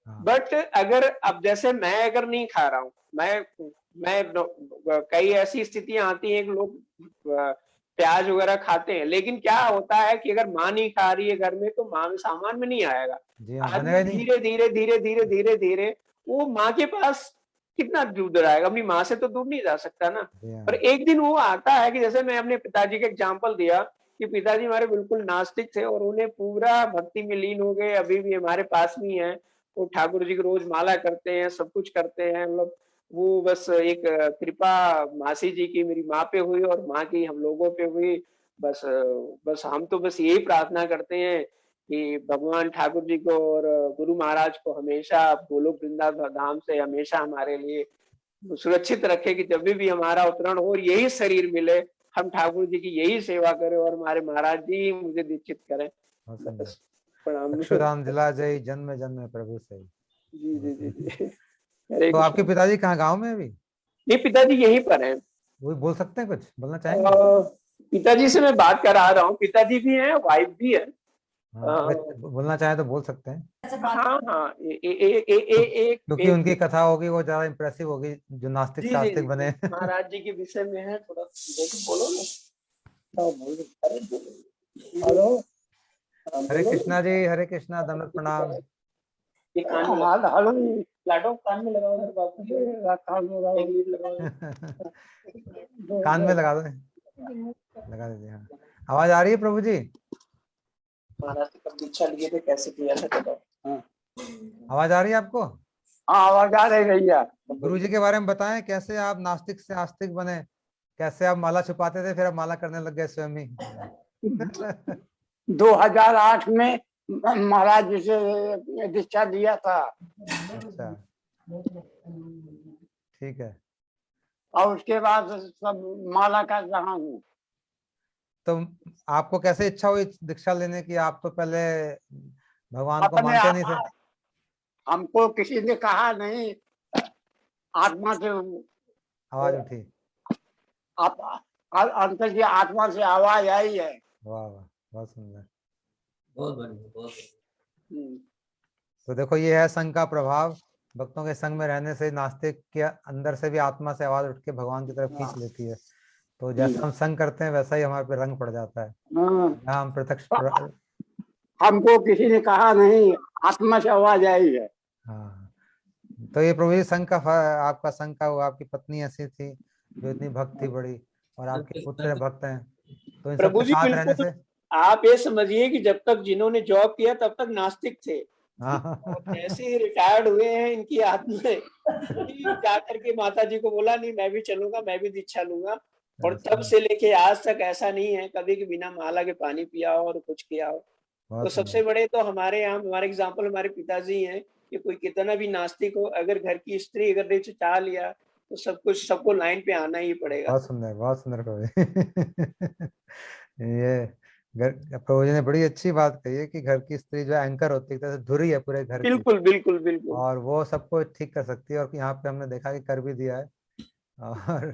हाँ। बट अगर अब जैसे मैं अगर नहीं खा रहा हूँ, मैं कई ऐसी स्थितियां आती हैं कि लोग प्याज वगैरह खाते हैं, लेकिन क्या होता है कि अगर माँ नहीं खा रही है घर में, तो माँ में सामान में नहीं आएगा। जी हाँ, आदमी बनेगा ही नहीं। धीरे धीरे धीरे धीरे धीरे धीरे वो माँ के पास कितना दूर आएगा, अपनी माँ से तो दूर नहीं जा सकता ना। जी हाँ। पर एक दिन वो आता है कि जैसे मैं अपने पिताजी का एग्जाम्पल दिया कि पिताजी हमारे बिल्कुल नास्तिक थे और उन्हें पूरा भक्ति में लीन हो गए, अभी भी हमारे पास में है। वो ठाकुर जी की रोज माला करते हैं, सब कुछ करते हैं। मतलब वो बस एक कृपा मासी जी की मेरी माँ पे हुई और माँ की हम लोगों पे हुई। बस हम तो बस यही प्रार्थना करते हैं कि भगवान ठाकुर जी को और गुरु महाराज को हमेशा गोलोक वृंदावन धाम से हमेशा हमारे लिए सुरक्षित रखे, कि जब भी हमारा अवतरण हो और यही शरीर मिले, हम ठाकुर जी की यही सेवा करें और हमारे महाराज जी मुझे दीक्षित करें। बहुत सुंदर। बस प्रणाम। अक्षुराम दिला जय जन्म जन्म प्रभु से। जी जी जी जी। हरे तो आपके कृष्ण। पिताजी कहाँ, गांव में अभी? ये पिताजी यहीं पर हैं। वो बोल सकते हैं, कुछ बोलना चाहेंगे? पिताजी से मैं बात करा रहा हूँ, पिताजी भी हैं, वाइफ भी है। हाँ, अगर बोलना चाहें तो बोल सकते हैं। हाँ हाँ, एक क्योंकि उनकी कथा होगी वो ज्यादा इंप्रेसिव होगी, जो नास्तिक जी से जी जी आस्तिक बने। महाराज जी के विषय में है, थोड़ा बोलो ना। हेलो। हरे कृष्णा जी, हरे कृष्णा, दंडवत प्रणाम। ये कान में हेलो, लाडो कान में लगाओ सर, बाबू कान में लगाओ, एक मिनट लगाओ। कान में लगा दो, लगा दीजिए। हाँ, आवाज आ रही है प्रभु जी? महाराज से कब दीक्षा लिए थे, कैसे किया था बताओ। हाँ, आवाज आ रही है आपको? हाँ आवाज आ रही भैया। गुरु जी के बारे में बताएं, कैसे आप नास्तिक से आस्तिक बने, कैसे आप माला छुपाते थे फिर आप माला करने लग गए स्वयं ही। 2008 में महाराज जी से दीक्षा दिया था। अच्छा, ठीक है। और उसके बाद सब माला कर रहा हूँ। तो आपको कैसे इच्छा हुई दीक्षा लेने की? आप तो पहले भगवान को अपने मानते नहीं थे। हमको किसी ने कहा नहीं, आत्मा से आवाज उठी। आप अंतर की आत्मा से आवाज आई है। वाह वाह, बहुत सुंदर। बहुत बढ़िया, बहुत बढ़िया। तो देखो, ये है संघ का प्रभाव। भक्तों के संग में रहने से नास्तिक के अंदर से भी आत्मा से आवाज उठ के भगवान की तरफ खींच लेती है। तो जैसा हम संग करते हैं वैसा ही हमारे पे रंग पड़ जाता है। जहाँ हम प्रत्यक्ष हमको किसी ने कहा नहीं, आत्मा से आवाज आई है। हाँ, तो ये प्रभु जी संघ का आपका संघ का हुआ। आपकी पत्नी ऐसी थी जो इतनी भक्त थी बड़ी, और आपके पुत्र भक्त हैं, तो इन प्रभु सबके जी साथ रहने बिल्कुल, से। आप ये समझिए कि जब तक जिन्होंने जॉब किया तब तक नास्तिक थे, और जैसे ही रिटायर्ड हुए हैं इनकी आत्माएं जाकर के माता जी को बोला, नहीं मैं भी चलूंगा, मैं भी दीक्षा लूंगा। और तब से लेके आज तक ऐसा नहीं है कभी कि बिना माला के पानी पिया हो और कुछ किया हो। तो सबसे बड़े तो हमारे यहाँ, हमारे एग्जाम्पल हमारे पिताजी हैं कि कोई कितना भी नास्तिक हो, अगर घर की स्त्री अगर ने चाह लिया तो सब कुछ, सबको लाइन पे आना ही पड़ेगा। बहुत सुंदर, बहुत सुंदर प्रभु। ये प्रभु जी ने बड़ी अच्छी बात कही है कि घर की स्त्री जो एंकर होती है, एक तरह से धुरी है पूरे घर की, बिल्कुल बिल्कुल बिल्कुल। और वो सबको ठीक कर सकती है। और यहाँ पे हमने देखा कि कर भी दिया है, और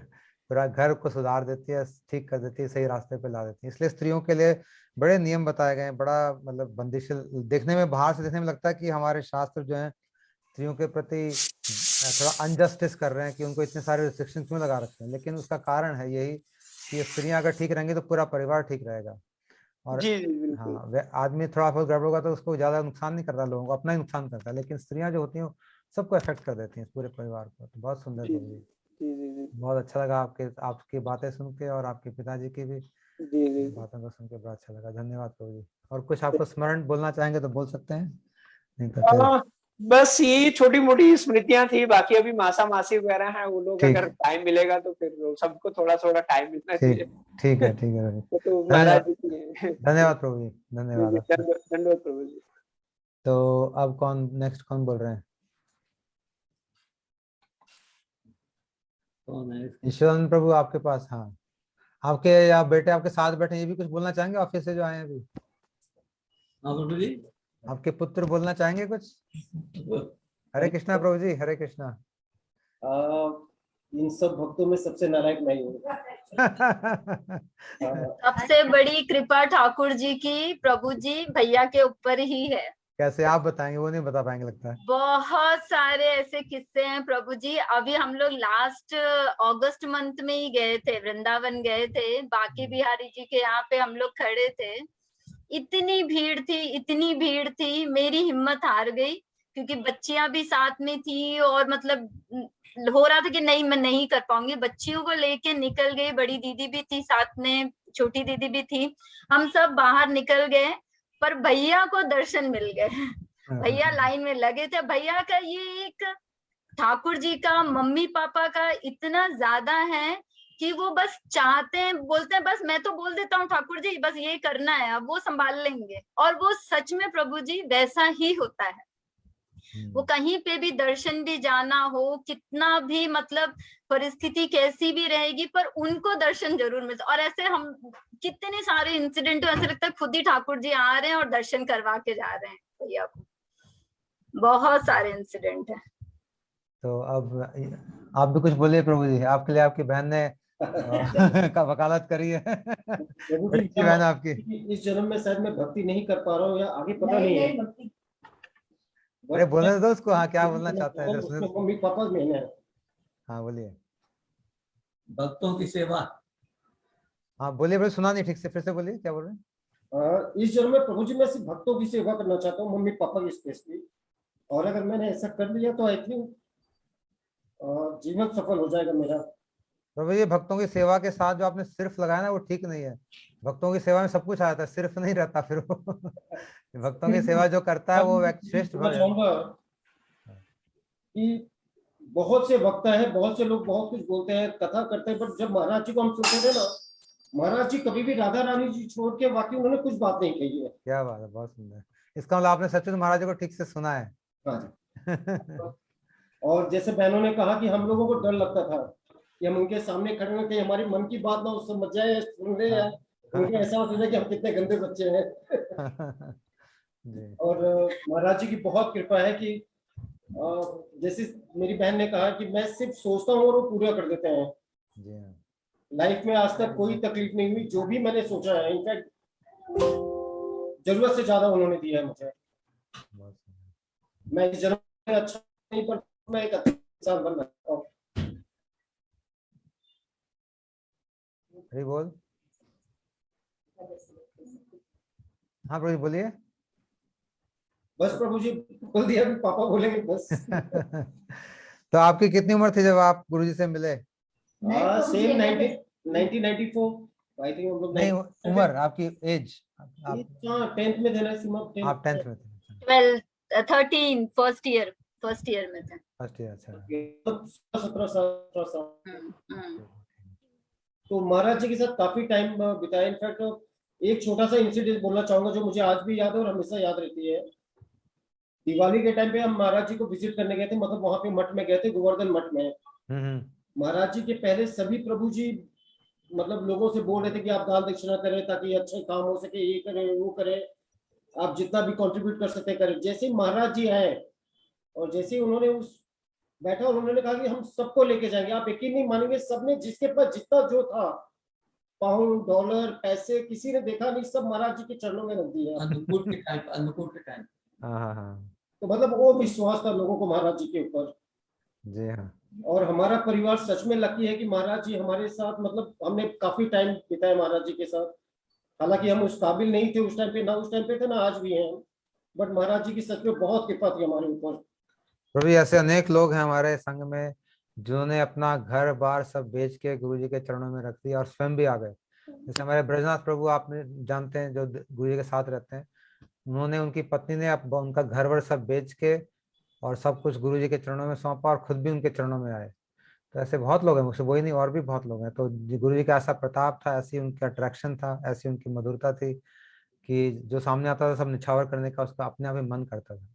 पूरा घर को सुधार देती है, ठीक कर देती है, सही रास्ते पे ला देती है। इसलिए स्त्रियों के लिए बड़े नियम बताए गए हैं। बड़ा मतलब बंदिश देखने में, बाहर से देखने में लगता है कि हमारे शास्त्र जो है स्त्रियों के प्रति थोड़ा अनजस्टिस कर रहे हैं, कि उनको इतने सारे रिस्ट्रिक्शन क्यों लगा रखते हैं। लेकिन उसका कारण है यही कि स्त्रियां अगर ठीक रहेंगी तो पूरा परिवार ठीक रहेगा। और जी जी बिल्कुल। हाँ, आदमी थोड़ा बहुत गड़बड़ होगा तो उसको ज्यादा नुकसान नहीं करता, लोगों को अपना ही नुकसान करता है, लेकिन स्त्रियां जो होती हैं सबको अफेक्ट कर देती हैं, पूरे परिवार को। तो बहुत सुंदर जी प्रभु जी, जी जी जी बहुत अच्छा लगा आपकी बातें सुन के, और आपके पिताजी की भी जी जी। बातों को सुन के बड़ा अच्छा लगा। धन्यवाद प्रभु जी। और कुछ आपको स्मरण बोलना चाहेंगे तो बोल सकते हैं, नहीं तो फिर बस ये छोटी मोटी स्मृतियां थी, बाकी अभी मासा मासी वगैरह हैं, वो लोग ठीक अगर टाइम मिलेगा तो फिर सबको थोड़ा थोड़ा टाइम मिलना ठीक चाहिए। ठीक है, ठीक है प्रभु जी। तो महाराज धन्यवाद, जी की धन्यवाद प्रभु जी, धन्यवाद आपका। दंडवत प्रभु जी। तो अब कौन नेक्स्ट, कौन बोल रहे हैं? कौन है? ईश्वरानंद प्रभु आपके पास? हाँ, आपके आप बेटे आपके साथ बैठे, ये भी कुछ बोलना चाहेंगे ऑफिस से जो आए हैं अभी? हाँ प्रभु जी। आपके पुत्र बोलना चाहेंगे कुछ? हरे कृष्णा प्रभु जी, हरे कृष्णा। इन सब भक्तों में सबसे नालायक मैं ही हूँ। सबसे बड़ी कृपा ठाकुर जी की प्रभु जी भैया के ऊपर ही है। कैसे आप बताएंगे, वो नहीं बता पाएंगे लगता है। बहुत सारे ऐसे किस्से हैं प्रभु जी। अभी हम लोग लास्ट अगस्त मंथ में ही गए थे, वृंदावन गए थे, बाकी बिहारी जी के यहाँ पे हम लोग खड़े थे। इतनी भीड़ थी, इतनी भीड़ थी, मेरी हिम्मत हार गई क्योंकि बच्चियां भी साथ में थी और मतलब हो रहा था कि नहीं मैं नहीं कर पाऊंगी। बच्चियों को लेके निकल गई, बड़ी दीदी भी थी साथ में, छोटी दीदी भी थी, हम सब बाहर निकल गए, पर भैया को दर्शन मिल गए। भैया लाइन में लगे थे। भैया का ये एक ठाकुर जी का मम्मी पापा का इतना ज्यादा है कि वो बस चाहते हैं, बोलते हैं बस मैं तो बोल देता हूँ ठाकुर जी बस ये करना है, अब वो संभाल लेंगे। और वो सच में प्रभु जी वैसा ही होता है। वो कहीं पे भी दर्शन भी जाना हो, कितना भी मतलब परिस्थिति कैसी भी रहेगी, पर उनको दर्शन जरूर मिलता। और ऐसे हम कितने सारे इंसिडेंट, ऐसे लगता है खुद ही ठाकुर जी आ रहे हैं और दर्शन करवा के जा रहे हैं भैया को। बहुत सारे इंसिडेंट है। तो अब आप भी कुछ बोलिए प्रभु जी, आपके लिए आपकी बहन ने का वकालत करी है। बड़ी अच्छी बहन है आपकी। इस जन्म में शायद मैं भक्ति नहीं कर पा रहा हूँ या आगे पता नहीं है। अरे बोलने दो उसको, हाँ क्या बोलना चाहता है? मम्मी पापा में है। हाँ बोलिए। भक्तों की सेवा। हाँ बोलिए भाई, सुना नहीं ठीक से, फिर से बोलिए क्या बोल रहे हैं? इस जन्म में प्रभु जी मैं सिर्फ भक्तों की सेवा करना चाहता हूँ, मम्मी पापा की स्पेशली। और अगर मैंने ऐसा कर लिया तो आई थिंक जीवन सफल हो जाएगा मेरा। प्रभु जी भक्तों की सेवा के साथ जो आपने सिर्फ लगाया ना वो ठीक नहीं है। भक्तों की सेवा में सब कुछ आ जाता है, सिर्फ नहीं रहता फिर वो। भक्तों की सेवा जो करता है वो श्रेष्ठ भक्त है। कि बहुत से भक्त है, बहुत से लोग बहुत कुछ बोलते हैं, कथा करते हैं, पर जब महाराज जी को हम सुनते थे ना, महाराज जी कभी भी राधा रानी जी छोड़ के बाकी उन्होंने कुछ बात नहीं कही है। क्या बात है, बहुत सुंदर। इसका मतलब आपने सचमुच महाराज जी को ठीक से सुना है। हाँ। और जैसे बहनों ने कहा कि हम लोगों को डर लगता था कि हम उनके सामने खड़े हुए थे, हमारी मन की बात ना उस समझ जाए, सुन ले, या उनके ऐसा होता था कि हम कितने गंदे बच्चे हैं। और महाराज जी की बहुत कृपा है कि जैसे मेरी बहन ने कहा कि मैं सिर्फ सोचता हूँ और वो पूरा कर देते हैं। लाइफ में आज तक कोई तकलीफ नहीं हुई, जो भी मैंने सोचा है, इनफैक्ट जरूरत से ज्यादा उन्होंने दिया है मुझे। मैं इस जन्म में अच्छा नहीं, पर मैं एक अच्छा इंसान बनना चाहता हूँ। हरी बोल। हाँ प्रभु जी बोलिए। बस प्रभु जी बोल दिया, पापा बोलेंगे बस। तो आपकी कितनी उम्र थी जब आप गुरुजी से मिले? सेम 1994 आई थिंक हम लोग। नहीं उम्र आपकी, एज। हाँ 10th में थे ना सीमा। आप 10th में थे? 13 फर्स्ट ईयर में थे। फर्स्ट ईयर, अच्छा। 17 साल। तो महाराज जी के साथ काफी टाइम बिताया। इनफैक्ट एक छोटा सा इंसिडेंट बोलना चाहूंगा जो मुझे आज भी याद है और हमेशा याद रहती है। दिवाली के टाइम पे हम महाराज जी को विजिट करने गए थे, मतलब वहां पे मठ में गए थे, गोवर्धन मठ में। महाराज जी के पहले सभी प्रभु जी मतलब लोगों से बोल रहे थे कि आप दान दक्षिणा करें ताकि अच्छे काम हो सके, ये करें वो करें, आप जितना भी कंट्रीब्यूट कर सकते करें। जैसे ही महाराज जी आए और जैसे ही उन्होंने उस बैठा, उन्होंने कहा कि हम सबको लेके जाएंगे। आप यकीन नहीं मानेंगे, सबने जिसके पास जितना जो था, पाउंड डॉलर पैसे, किसी ने देखा नहीं, सब महाराज जी के चरणों में रख दिया। अन्नकूट के टाइम। तो मतलब वो विश्वास था लोगों को महाराज जी के ऊपर। जी हाँ। और हमारा परिवार सच में लकी है कि महाराज जी हमारे साथ, मतलब हमने काफी टाइम बिताया महाराज जी के साथ। हालांकि हम उस काबिल नहीं थे उस टाइम पे, ना उस टाइम पे थे ना आज भी हैं, बट महाराज जी की सच में बहुत कृपा थी हमारे ऊपर। प्रभु ऐसे अनेक लोग हैं हमारे संघ में जिन्होंने अपना घर बार सब बेच के गुरु जी के चरणों में रख दिया और स्वयं भी आ गए। जैसे हमारे ब्रजनाथ प्रभु आपने जानते हैं, जो गुरु जी के साथ रहते हैं, उन्होंने, उनकी पत्नी ने उनका घर वर सब बेच के और सब कुछ गुरु जी के चरणों में सौंपा और खुद भी उनके चरणों में आए। तो ऐसे बहुत लोग हैं, मुझसे वही नहीं और भी बहुत लोग हैं। तो गुरु जी का ऐसा प्रताप था, ऐसी उनकी अट्रैक्शन था, ऐसी उनकी मधुरता थी कि जो सामने आता था सब निछावर करने का उसका अपने आप ही मन करता था।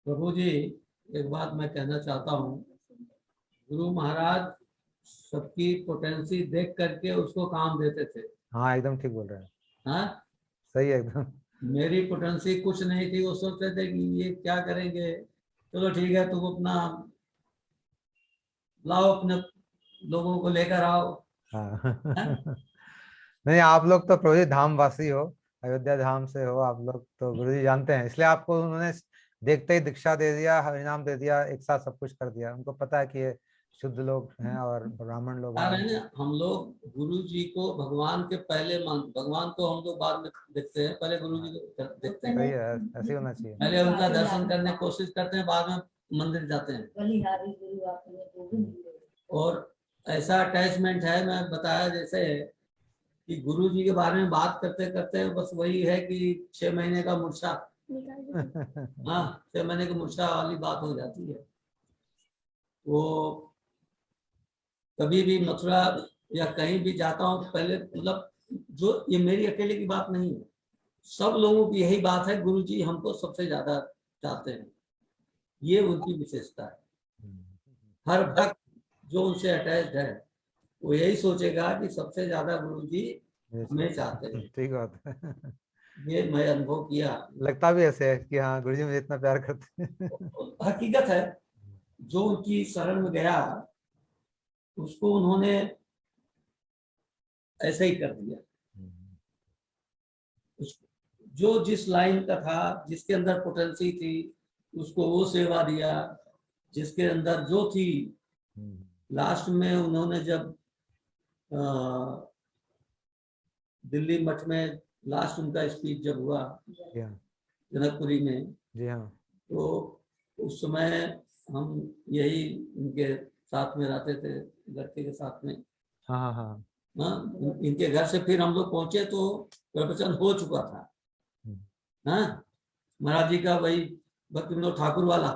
प्रभु जी, एक बात मैं कहना चाहता हूँ, गुरु महाराज सबकी पोटेंसी देख करके उसको काम देते थे। हाँ एकदम ठीक बोल रहे हैं। हाँ, सही है एकदम। मेरी पोटेंसी कुछ नहीं थी, वो सोचते थे कि ये क्या करेंगे, चलो ठीक है तुम अपना लाओ, अपने लोगों को लेकर आओ। हाँ नहीं आप लोग तो प्रभु जी धाम वासी हो, अयोध्या धाम से हो आप लोग, तो गुरु जी जानते हैं, इसलिए आपको उन्होंने देखते ही दीक्षा दे दिया, हरिनाम दे दिया, एक साथ सब कुछ कर दिया। उनको पता है कि ये शुद्ध लोग हैं और ब्राह्मण लोग यार है हैं। ना, हम लोग गुरु जी को भगवान के पहले भगवान को हम लोग बाद में देखते हैं, पहले गुरु जी को देखते हैं। सही है, ऐसे ही होना चाहिए। पहले उनका दर्शन करने की कोशिश करते हैं, बाद में मंदिर जाते हैं। बलिहारी गुरु आपने गोविंद गुरु। और ऐसा अटैचमेंट है, मैं बताया जैसे कि गुरु जी के बारे में बात करते करते बस वही है कि 6 महीने का मूर्छा, हाँ 6 महीने की मूर्छा वाली बात हो जाती है। वो कभी भी मथुरा या कहीं भी जाता हूँ तो पहले मतलब, जो ये मेरी अकेले की बात नहीं है, सब लोगों की यही बात है, गुरु जी हमको सबसे ज्यादा चाहते हैं, ये उनकी विशेषता है। हर भक्त जो उनसे अटैच्ड है वो यही सोचेगा कि सबसे ज्यादा गुरु जी हमें चाहते हैं। ठीक बात है। ये मैं अनुभव किया। लगता भी ऐसे है कि हाँ गुरु जी मुझे इतना प्यार करते हैं। हकीकत है, जो उनकी शरण में गया उसको उन्होंने ऐसे ही कर दिया। जो जिस लाइन का था, जिसके अंदर पोटेंसी थी, उसको वो सेवा दिया, जिसके अंदर जो थी। लास्ट में उन्होंने जब दिल्ली मठ में लास्ट उनका स्पीच जब हुआ जनकपुरी में, जी हाँ, तो उस समय हम यही उनके साथ में रहते थे, लड़के के साथ में। हाँ हाँ हाँ, हाँ, इनके घर से फिर हम लोग पहुंचे तो प्रवचन हो चुका था। हाँ, महाराज जी का वही भक्ति विनोद ठाकुर वाला,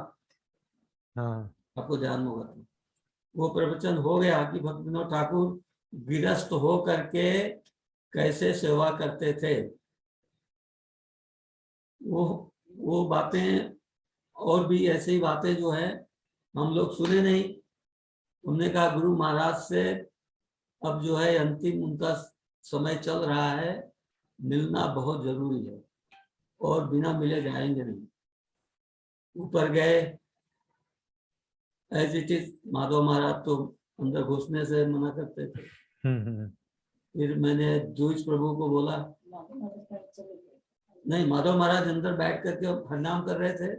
हाँ आपको ध्यान होगा तो वो प्रवचन हो गया कि भक्ति विनोद ठाकुर गिरस्त हो करके कैसे सेवा करते थे। वो बातें और भी ऐसी बातें जो है हम लोग सुने नहीं। हमने कहा गुरु महाराज से अब जो है अंतिम उनका समय चल रहा है, मिलना बहुत जरूरी है और बिना मिले जाएंगे नहीं। ऊपर गए, एज इट इज माधव महाराज तो अंदर घुसने से मना करते थे। फिर मैंने द्विज प्रभु को बोला, नहीं माधव महाराज अंदर बैठ करके हरनाम कर रहे थे,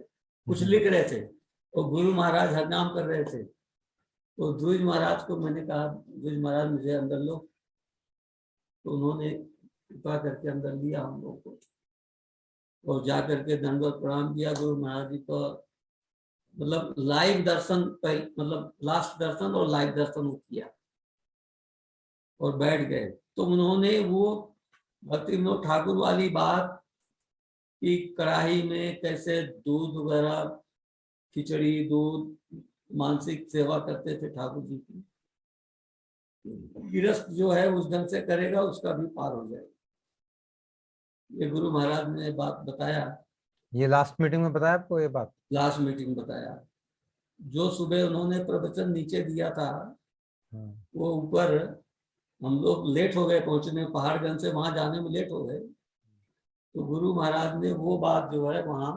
कुछ लिख रहे थे, और गुरु महाराज हरनाम कर रहे थे। तो द्विज महाराज को मैंने कहा, द्विज महाराज मुझे अंदर लो, तो उन्होंने कृपा करके अंदर लिया हम लोग को, और जा करके दंडवत प्रणाम किया गुरु महाराज जी को। मतलब लाइव दर्शन, मतलब लास्ट दर्शन और लाइव दर्शन किया और बैठ गए। तो उन्होंने वो भक्ति विनोद ठाकुर वाली बात कि कढ़ाई में कैसे दूध वगैरह, खिचड़ी दूध, मानसिक सेवा करते थे ठाकुर जी की, गिरस्त जो है उस ढंग से करेगा उसका भी पार हो जाएगा। ये गुरु महाराज ने बात बताया। ये लास्ट मीटिंग में बताया आपको ये बात? लास्ट मीटिंग बताया। जो सुबह उन्होंने प्रवचन नीचे दिया था, वो ऊपर हम लोग लेट हो गए पहुंचने, पहाड़गंज से वहां जाने में लेट हो गए। तो गुरु महाराज ने वो बात जो है वहां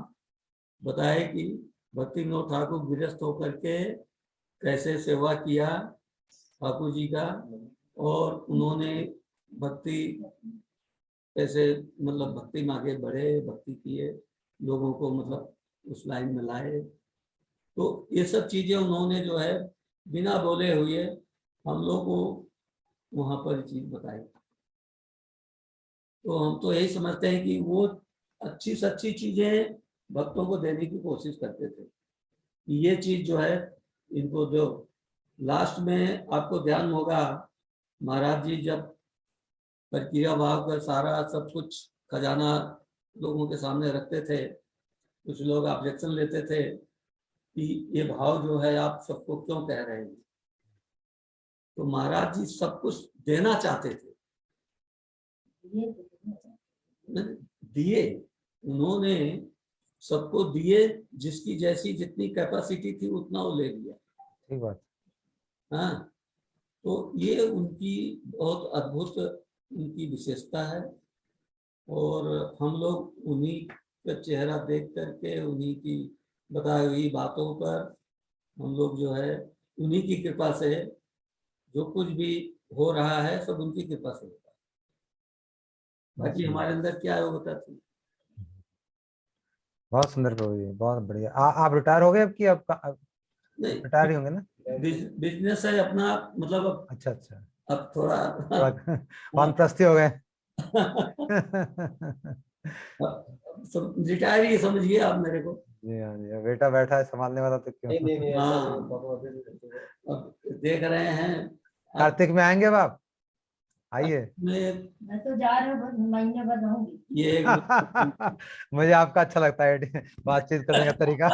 बताया कि भक्ति विनोद ठाकुर गिरस्त होकर के कैसे सेवा किया ठाकुर जी का, और उन्होंने भक्ति कैसे, मतलब भक्ति में आगे बढ़े, भक्ति किए, लोगों को मतलब उस लाइन में लाए। तो ये सब चीजें उन्होंने जो है बिना बोले हुए हम लोग को वहां पर चीज बताई। तो हम तो यही समझते हैं कि वो अच्छी से अच्छी चीजें भक्तों को देने की कोशिश करते थे। ये चीज जो है इनको जो लास्ट में आपको ध्यान होगा, महाराज जी जब प्रक्रिया भाव कर सारा सब कुछ खजाना लोगों के सामने रखते थे, कुछ लोग ऑब्जेक्शन लेते थे कि ये भाव जो है आप सबको क्यों कह रहे हैं। तो महाराज जी सब कुछ देना चाहते थे, दिए, उन्होंने सबको दिए, जिसकी जैसी जितनी कैपेसिटी थी उतना वो ले लिया। ठीक बात। हाँ, तो ये उनकी बहुत अद्भुत उनकी विशेषता है। और हम लोग उन्हीं का चेहरा देख करके, उन्हीं की बताई हुई बातों पर हम लोग जो है उन्हीं की कृपा से जो कुछ भी हो रहा है सब उनकी कृपा से होता है। बाकी हमारे अंदर क्या है वो बताते हैं। बहुत सुंदर प्रभु जी, बहुत बढ़िया। आप रिटायर हो गए अब की? अब नहीं, रिटायर ही होंगे ना? बिजनेस है अपना, मतलब अब अच्छा अच्छा, अब थोड़ा वानप्रस्थी हो गए। रिटायर ही समझिए आप मेरे को। जी हाँ जी, बेटा बैठा है संभालने वाला तो क्यों। नहीं ऐसा हाँ। नहीं, बाबा अभी भी रहते हैं। अब देख रहे हैं कार्तिक में आएंगे अब आप? आइए। मैं तो जा रहा हूँ, बस महीने बाद रहूंगी। ये मुझे आपका अच्छा लगता है बातचीत करने का तरीका।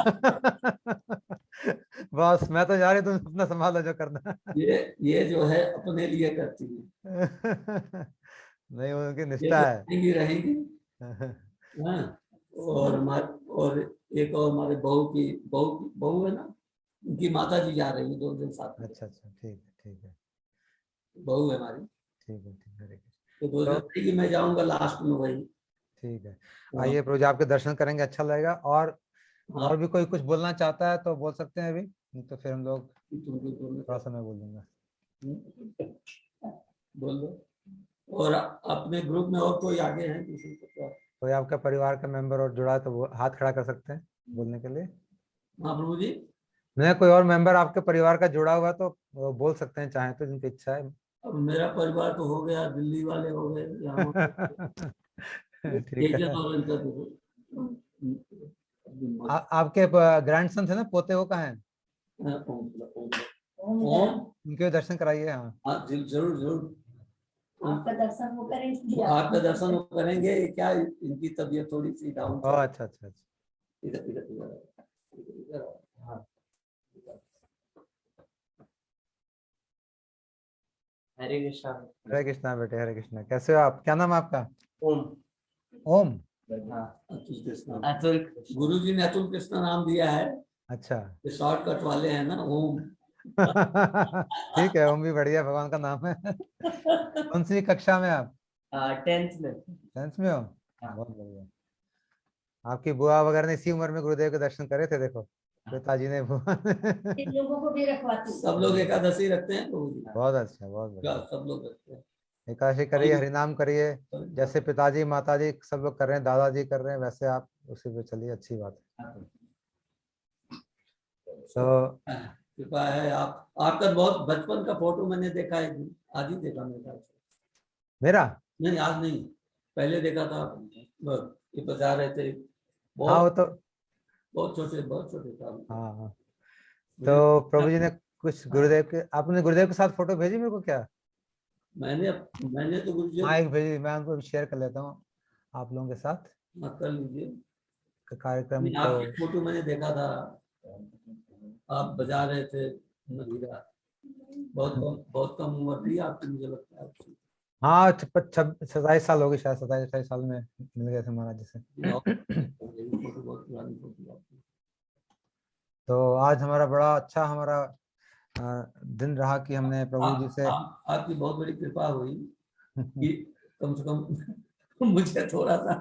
बस मैं तो जा रही, तुम अपना संभालो जो करना। ये जो है अपने लिए करती है। नहीं, उनकी ये निष्ठा है। रहेंगी। हाँ, और एक और हमारे बहू है ना, उनकी माता जी जा रही है 2 दिन साथ में। अच्छा अच्छा, ठीक है। बहू है हमारी, ठीक है हरे कृष्ण। तो 2 दिन रहेगी, मैं जाऊंगा लास्ट में वही। ठीक है, आइए प्रभु जी, आपके दर्शन करेंगे, अच्छा लगेगा। और भी कोई कुछ बोलना चाहता है तो बोल सकते हैं अभी, नहीं तो फिर हम लोग थोड़ा सा मैं बोल दूंगा। बोल दो। और अपने ग्रुप में और कोई आगे है किसी को? कोई आपका परिवार का मेंबर और जुड़ा है तो वो हाथ खड़ा कर सकते हैं बोलने के लिए। हाँ प्रभु जी। नहीं, कोई और मेंबर आपके परिवार का जुड़ा हुआ तो वो बोल सकते हैं, चाहे तो, जिनकी इच्छा है। अब मेरा परिवार तो हो गया, दिल्ली वाले हो गए, ठीक है। और इनका आपके ग्रैंडसन थे ना, पोते, वो कहाँ हैं? उनके दर्शन कराइए। हाँ जरूर आपका दर्शन वो करेंगे। आपका दर्शन वो करेंगे। क्या इनकी तबीयत थोड़ी सी डाउन। अच्छा। हरे कृष्णा। हरे कृष्णा बेटे, हरे कृष्णा। कैसे हो आप? क्या नाम है आपका? ओम। अतुल। गुरु जी ने अतुल कृष्णा नाम दिया है। अच्छा। शॉर्टकट वाले हैं ना, ओम। ठीक है, ओम भी बढ़िया, भगवान का नाम है। कौन सी कक्षा में आप? 10th में। 10th में हो? बहुत बढ़िया। आपकी बुआ वगैरह ने इसी उम्र में गुरुदेव के दर्शन करे थे, देखो पिताजी ने बुआ। लोगों को भी रखवाती। सब लोग एकादशी रखते हैं। बहुत अच्छा, बहुत बढ़िया। सब लोग रखते हैं। एकादशी करिए, हरिनाम करिए, जैसे पिताजी माताजी सब लोग कर रहे हैं, दादाजी कर रहे हैं, वैसे आप उसी पे चलिए, अच्छी बात है। तो कृपा है। आपका बहुत बचपन का फोटो मैंने देखा है, आज ही देखा मेरे। मेरा? नहीं, आज नहीं, पहले देखा था। ये बता रहे थे। हाँ, वो तो बहुत छोटे था। हाँ। तो प्रभु जी ने कुछ गुरुदेव के, आपने गुरुदेव के साथ फोटो भेजी मेरे को क्या? मैंने तो गुरु जी। हाँ, एक भेजी, मैं उनको शेयर कर लेता हूँ आप लोगों के साथ। कर लीजिए कार्यक्रम को। आपकी फोटो मैंने देखा था, आप बजा रहे थे मजीरा। बहुत कम उम्र थी आपकी, मुझे लगता है। हाँ, 27 साल हो गई शायद, 27 साल में मिल गए थे महाराज जी से। तो आज हमारा बड़ा अच्छा दिन रहा कि हमने प्रभु जी से आपकी बहुत बड़ी कृपा हुई कि कम से कम मुझे थोड़ा सा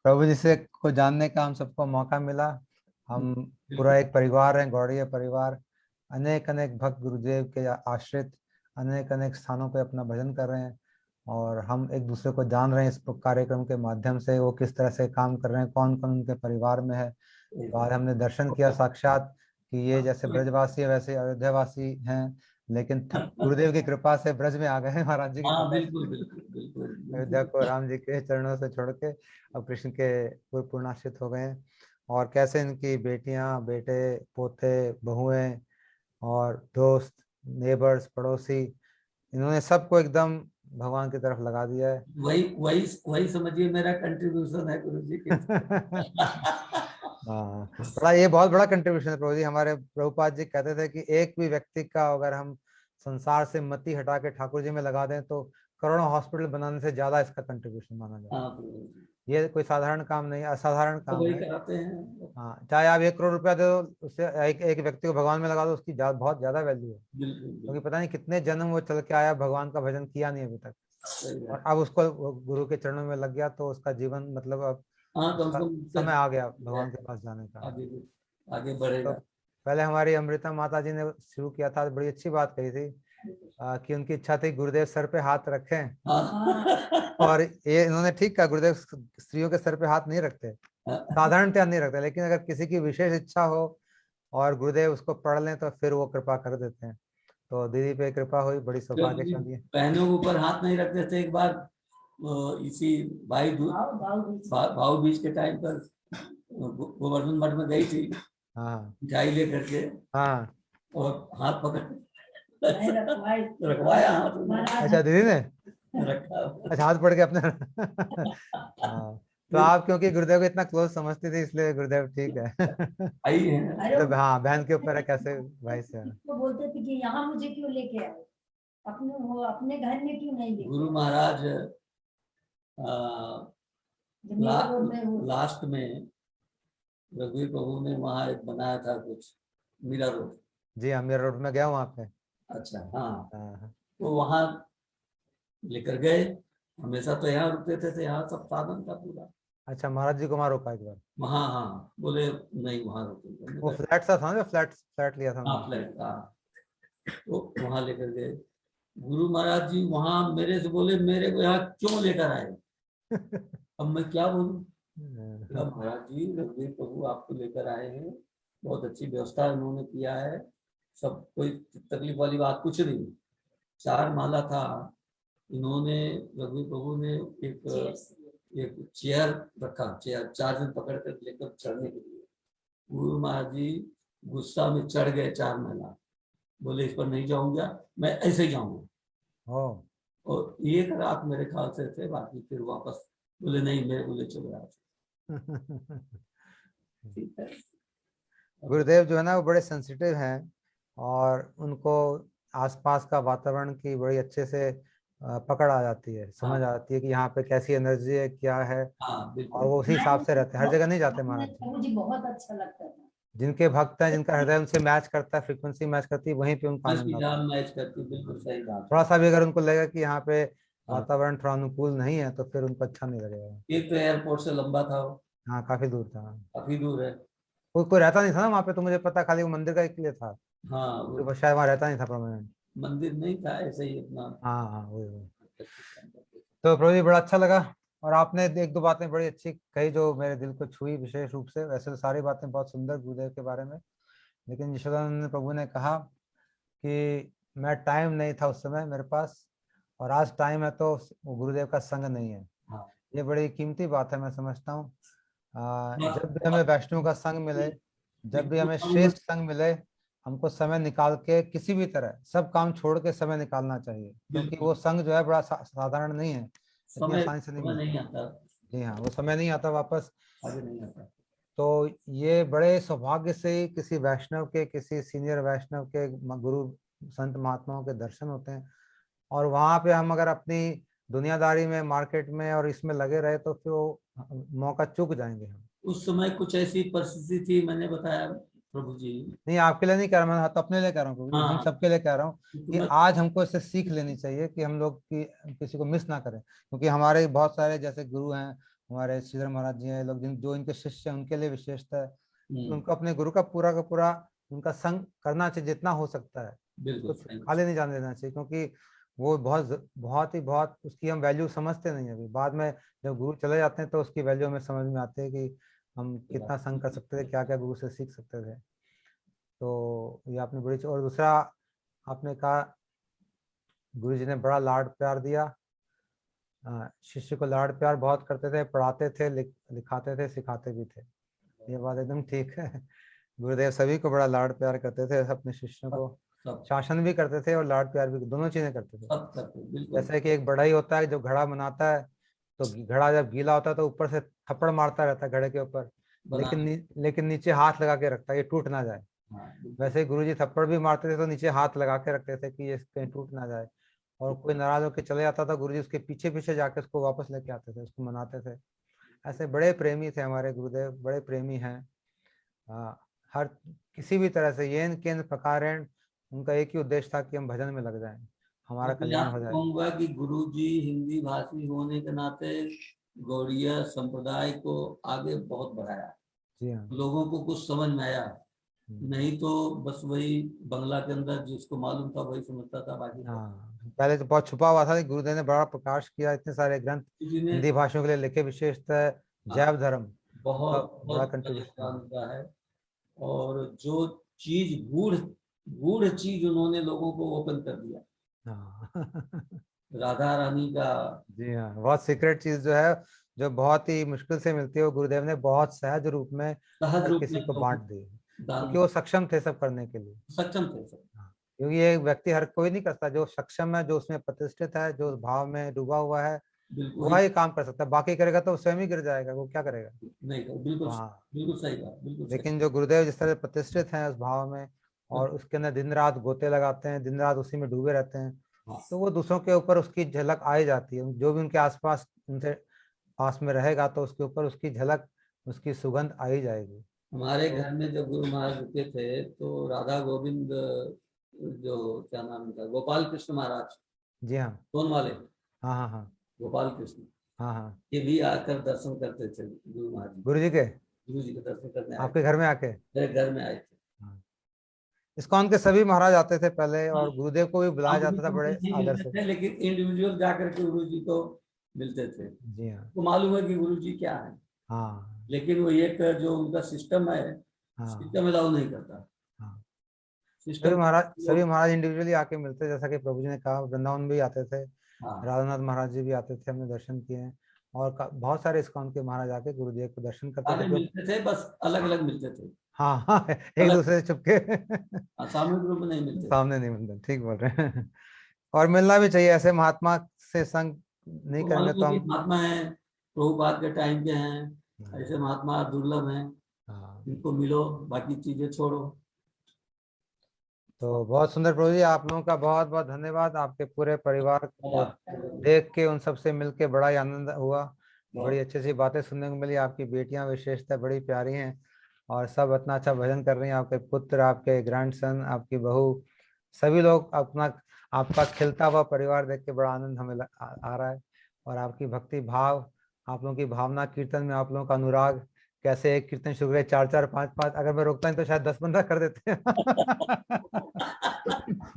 प्रभु जी से को जानने का हम सबको मौका मिला। हम पूरा एक परिवार है, गौड़ीय परिवार, अनेक भक्त गुरुदेव के आश्रित अनेक स्थानों पे अपना भजन कर रहे हैं, और हम एक दूसरे को जान रहे हैं इस कार्यक्रम के माध्यम से। वो किस तरह से काम कर रहे हैं, कौन कौन उनके परिवार में है। तो आज हमने दर्शन किया साक्षात कि ये जैसे ब्रजवासी है वैसे अयोध्यावासी हैं, लेकिन गुरुदेव की कृपा से ब्रज में आ गए हैं महाराज जी की कृपा। बिल्कुल। अयोध्या को राम जी के चरणों से छोड़ के अब कृष्ण के पूर्णाश्रित हो गए हैं। और कैसे इनकी बेटियां, बेटे, पोते, बहुएं और दोस्त, नेबर्स, पड़ोसी, इन्होंने सबको एकदम भगवान की तरफ लगा दिया है। वही समझिए मेरा कंट्रीब्यूशन है गुरु जी के। हाँ, बड़ा ये बहुत बड़ा कंट्रीब्यूशन है प्रभु जी। हमारे प्रभुपाद जी कहते थे कि एक भी व्यक्ति का अगर हम संसार से मति हटा के ठाकुर जी में लगा दें तो करोड़ों हॉस्पिटल बनाने से ज्यादा इसका कंट्रीब्यूशन माना जाता है। हाँ प्रभु जी, ये कोई साधारण काम नहीं, असाधारण तो काम वही है। कराते हैं। हाँ, चाहे आप 1 करोड़ रुपया दे दो, उससे एक व्यक्ति को भगवान में लगा दो, उसकी बहुत ज्यादा वैल्यू है। बिल्कुल क्योंकि पता नहीं कितने जन्म वो चल के आया, भगवान का भजन किया नहीं अभी तक, और अब उसको गुरु के चरणों में लग गया तो उसका जीवन मतलब अब हाँ, तो उसका हमको समय आ गया भगवान के पास जाने का। आगे तो बढ़ेगा। पहले हमारी अमृता माता जी ने शुरू किया था, बड़ी अच्छी बात कही थी कि उनकी इच्छा थी गुरुदेव सर पे हाथ रखें। और ये इन्होंने ठीक कहा, गुरुदेव स्त्रियों के सर पे हाथ नहीं रखते, साधारणतया नहीं रखते, लेकिन अगर किसी की विशेष इच्छा हो और गुरुदेव उसको पढ़ लें तो फिर वो कृपा कर देते हैं। तो दीदी पे कृपा हुई, बड़ी सौभाग्यशाली है। बहनों के ऊपर हाथ नहीं रखते थे। एक बार इसी भाऊ बीज के टाइम पर गोवर्धन मठ में गई थी, हाँ मिठाई लेकर के, हाँ, और हाथ पकड़ रखवाया हाथ। अच्छा दीदी ने रखा। अच्छा हाथ पड़ के अपने हाँ, तो आप क्योंकि गुरुदेव को इतना क्लोज समझती थी इसलिए गुरुदेव ठीक है। आई है। तो हाँ, बहन के ऊपर है, कैसे भाई से है। तो बोलते थे कि यहाँ मुझे क्यों लेके आए, अपने घर में क्यों नहीं लेके गुरु महाराज लास्ट में रघुवीर प्रभु ने वहाँ एक बनाया था कुछ मीरा रोड। जी हाँ, मीरा रोड में गया वहाँ पे। अच्छा, हाँ, हाँ, तो वहाँ लेकर गए। हमेशा तो यहाँ रुकते थे, यहाँ सब साधन था पूरा। अच्छा, महाराज जी को वहाँ रोका एक बार। वहाँ, हाँ, बोले नहीं वहाँ रुकेंगे। वो फ्लैट सा था ना, फ्लैट लिया था। हाँ, फ्लैट था, तो वहाँ लेकर गए। गुरु महाराज जी वहाँ मेरे से बोले मेरे को यहाँ क्यों लेकर आए। अब मैं क्या बोलूं। महाराज जी रघुवीर प्रभु आपको लेकर आए हैं, बहुत अच्छी व्यवस्था उन्होंने किया है, सब कोई तकलीफ वाली बात कुछ नहीं। 4 माला था, इन्होंने रघुवीर प्रभु ने एक चेयर रखा, चेयर 4 दिन पकड़ कर लेकर चढ़ने के लिए। गुरु महाराज जी गुस्सा में चढ़ गए 4 माला, बोले इस पर नहीं जाऊंगा, मैं ऐसे ही जाऊंगा। और एक रात मेरे ख्याल से थे, बाकी फिर वापस बोले नहीं मेरे बोले चले आज। गुरुदेव जो है ना वो बड़े सेंसिटिव हैं, और उनको आसपास का वातावरण की बड़ी अच्छे से पकड़ आ जाती है, समझ आ जाती है कि यहाँ पे कैसी एनर्जी है, क्या है, और वो उसी हिसाब से रहते हैं, हर जगह नहीं जाते महाराज जी। मुझे बहुत अच्छा लगता था। जिनके भक्त हैं, जिनका हृदय उनसे मैच करता है, फ्रीक्वेंसी मैच करती है, वहीं पे उनका आनंद आता है। मैच करती, बिल्कुल सही बात। थोड़ा सा भी अगर उनको लगेगा कि यहाँ पे वातावरण थोड़ा अनुकूल नहीं है तो फिर उनको अच्छा नहीं लगेगा। एक तो एयरपोर्ट से लंबा था वो। हाँ, काफी दूर था। काफी दूर है। कोई रहता नहीं था ना वहाँ पे, तो मुझे पता खाली वो मंदिर का एक लिए था। हाँ, तो शायद वहाँ रहता नहीं था परमानेंट। मंदिर नहीं था, ऐसे ही अपना। हाँ, वही। तो प्रभु जी बड़ा अच्छा लगा, और आपने 1-2 बातें बड़ी अच्छी कही जो मेरे दिल को छुई विशेष रूप से। वैसे तो सारी बातें बहुत सुंदर गुरुदेव के बारे में, लेकिन यशोदानंद प्रभु ने कहा कि मैं टाइम नहीं था उस समय मेरे पास, और आज टाइम है तो गुरुदेव का संग नहीं है। ये बड़ी कीमती बात है, मैं समझता हूँ। जब भी हमें वैष्णव का संग मिले, जब भी हमें श्रेष्ठ संग मिले, हमको समय निकाल के किसी भी तरह सब काम छोड़ के समय निकालना चाहिए, क्योंकि वो संग जो है बड़ा साधारण नहीं है, इतनी आसानी से नहीं आता। जी हाँ, वो समय नहीं आता वापस, आगे नहीं आता। तो ये बड़े सौभाग्य से किसी वैष्णव के, किसी सीनियर वैष्णव के, गुरु संत महात्माओं के दर्शन होते हैं। और वहां पे हम अगर अपनी दुनियादारी में, मार्केट में और इसमें लगे रहे तो फिर वो मौका चूक जाएंगे हम। उस समय कुछ ऐसी परिस्थिति थी, मैंने बताया प्रभु जी। नहीं, आपके लिए नहीं कह रहा मैं, तो अपने लिए कह रहा हूँ, हम सबके लिए कह रहा हूँ कि आज हमको इससे सीख लेनी चाहिए कि हम लोग किसी को मिस ना करें, क्योंकि हमारे बहुत सारे जैसे गुरु हैं, हमारे श्रीधर महाराज जी हैं, लोग जो इनके शिष्य हैं उनके लिए विशेषता है, उनको अपने गुरु का पूरा उनका संग करना चाहिए जितना हो सकता है, तो खाली नहीं जाने देना चाहिए, क्योंकि वो बहुत उसकी हम वैल्यू समझते नहीं अभी। बाद में जब गुरु चले जाते हैं तो उसकी वैल्यू हमें समझ में आती है कि हम कितना संग कर सकते थे, क्या क्या गुरु से सीख सकते थे। तो ये आपने बड़ी। और दूसरा आपने कहा गुरु जी ने बड़ा लाड प्यार दिया, शिष्य को लाड प्यार बहुत करते थे, पढ़ाते थे, लिखाते थे, सिखाते भी थे। ये बात एकदम ठीक है, गुरुदेव सभी को बड़ा लाड प्यार करते थे, अपने शिष्यों को। सब शासन भी करते थे और लाड प्यार भी, दोनों चीजें करते थे। सब करते बिल्कुल। जैसे कि एक बढ़ई होता है जो घड़ा बनाता है, तो घड़ा जब गीला होता है तो ऊपर से थप्पड़ मारता रहता है घड़े के ऊपर, लेकिन नीचे हाथ लगा के रखता है ये टूट ना जाए। हाँ, बिल्कुल। वैसे ही गुरुजी थप्पड़ भी मारते थे तो नीचे हाथ लगा के रखते थे कि ये कहीं टूट ना जाए। और कोई नाराज होकर चले जाता था, गुरुजी उसके पीछे पीछे जाके उसको वापस लेके आते थे, उसको मनाते थे। ऐसे बड़े प्रेमी थे हमारे गुरुदेव, बड़े प्रेमी हैं। हर किसी भी तरह से येन केन प्रकारेण उनका एक ही उद्देश्य था कि हम भजन में लग जाएं, हमारा मैं कल्याण हो आपको जाए। कहूंगा कि गुरुजी हिंदी भाषी होने के नाते गौड़िया संप्रदाय को आगे बहुत बढ़ाया। जी हाँ। लोगों को कुछ समझ में आया, नहीं तो बस वही बंगला के अंदर जिसको मालूम था वही समझता था, बाकी हाँ, पहले तो बहुत छुपा हुआ था, गुरुदेव ने बड़ा प्रकाश किया, इतने सारे ग्रंथ हिंदी भाषाओं के लिए लिखे, विशेषतः जैव धर्म बहुत बड़ा बहुत कंट्रीब्यूशन का है। और जो चीज गूढ़ गूढ़ चीज उन्होंने लोगों को ओपन कर दिया। राधा रानी का। जी हाँ, बहुत सीक्रेट चीज जो है, जो बहुत ही मुश्किल से मिलती है, वो गुरुदेव ने बहुत सहज रूप में हर किसी को बांट दी, क्योंकि वो सक्षम थे सब करने के लिए। सक्षम थे सब। क्योंकि ये व्यक्ति हर कोई नहीं कर सकता, जो सक्षम है, जो उसमें प्रतिष्ठित है, जो उस भाव में डूबा हुआ है, वह ही काम कर सकता है। बाकी करेगा तो स्वयं ही गिर जाएगा, वो क्या करेगा। नहीं, बिल्कुल हाँ, बिल्कुल सही बात, बिल्कुल सही। लेकिन जो गुरुदेव जिस तरह प्रतिष्ठित हैं उस भाव में, और उसके अंदर दिन रात गोते लगाते हैं, दिन रात उसी में डूबे रहते हैं, तो वो दूसरों के ऊपर उसकी झलक आ ही जाती है। जो भी उनके आसपास उनसे पास में रहेगा तो उसके ऊपर उसकी झलक, उसकी सुगंध आ ही जाएगी। हमारे घर में जब गुरु महाराज रुके थे तो राधा गोविंद, जो क्या नाम था, गोपाल कृष्ण महाराज। जी हाँ, कौन वाले? हाँ हाँ हाँ, गोपाल कृष्ण। हाँ हाँ, ये भी आकर दर्शन करते थे गुरु महाराज। गुरु जी के दर्शन करने आपके घर में आके? मेरे घर में आए थे। इस्कॉन के सभी महाराज आते थे पहले, और गुरुदेव को भी बुलाया जाता था बड़े नहीं आदर मिलते से। थे, लेकिन इंडिविजुअल जाकर के गुरु जी को मिलते थे। जी हाँ, तो मालूम है कि गुरु जी क्या है। हाँ, लेकिन वो एक जो उनका सिस्टम है, सिस्टम अलाउ नहीं करता। सभी महाराज इंडिविजुअली आके मिलते, जैसा कि प्रभु जी ने कहा, वृंदावन भी आते थे, राधानाथ महाराज जी भी आते थे, हमने दर्शन किए हैं। और बहुत सारे इस्कॉन के महाराज आके गुरुदेव को दर्शन करते थे। मिलते थे, बस अलग अलग मिलते थे। हाँ हाँ, एक दूसरे से छुपके सामूहिक रूप में नहीं मिलते, सामने नहीं मिलते, ठीक बोल रहे हैं। और मिलना भी चाहिए, ऐसे महात्मा से संग नहीं करेंगे तो हम। महात्मा है, प्रभुपाद के टाइम के हैं, ऐसे महात्मा दुर्लभ हैं। इनको मिलो, बाकी चीजें छोड़ो। तो बहुत सुंदर प्रभु जी, आप लोगों का बहुत बहुत धन्यवाद। आपके पूरे परिवार को देख के, उन सबसे मिलके बड़ा ही आनंद हुआ, बड़ी अच्छी सी बातें सुनने को मिली। आपकी बेटियां विशेषतः बड़ी प्यारी हैं, और सब इतना अच्छा भजन कर रही हैं। आपके पुत्र, आपके ग्रैंडसन, आपकी बहू, सभी लोग अपना, आपका खिलता हुआ परिवार देख के बड़ा आनंद हमें आ रहा है। और आपकी भक्ति भाव, आप लोगों की भावना, कीर्तन में आप लोगों का अनुराग, कैसे एक कीर्तन शुरू है 4-4, 5-5, अगर मैं रोकता हूँ तो शायद 10-15 कर देते हैं।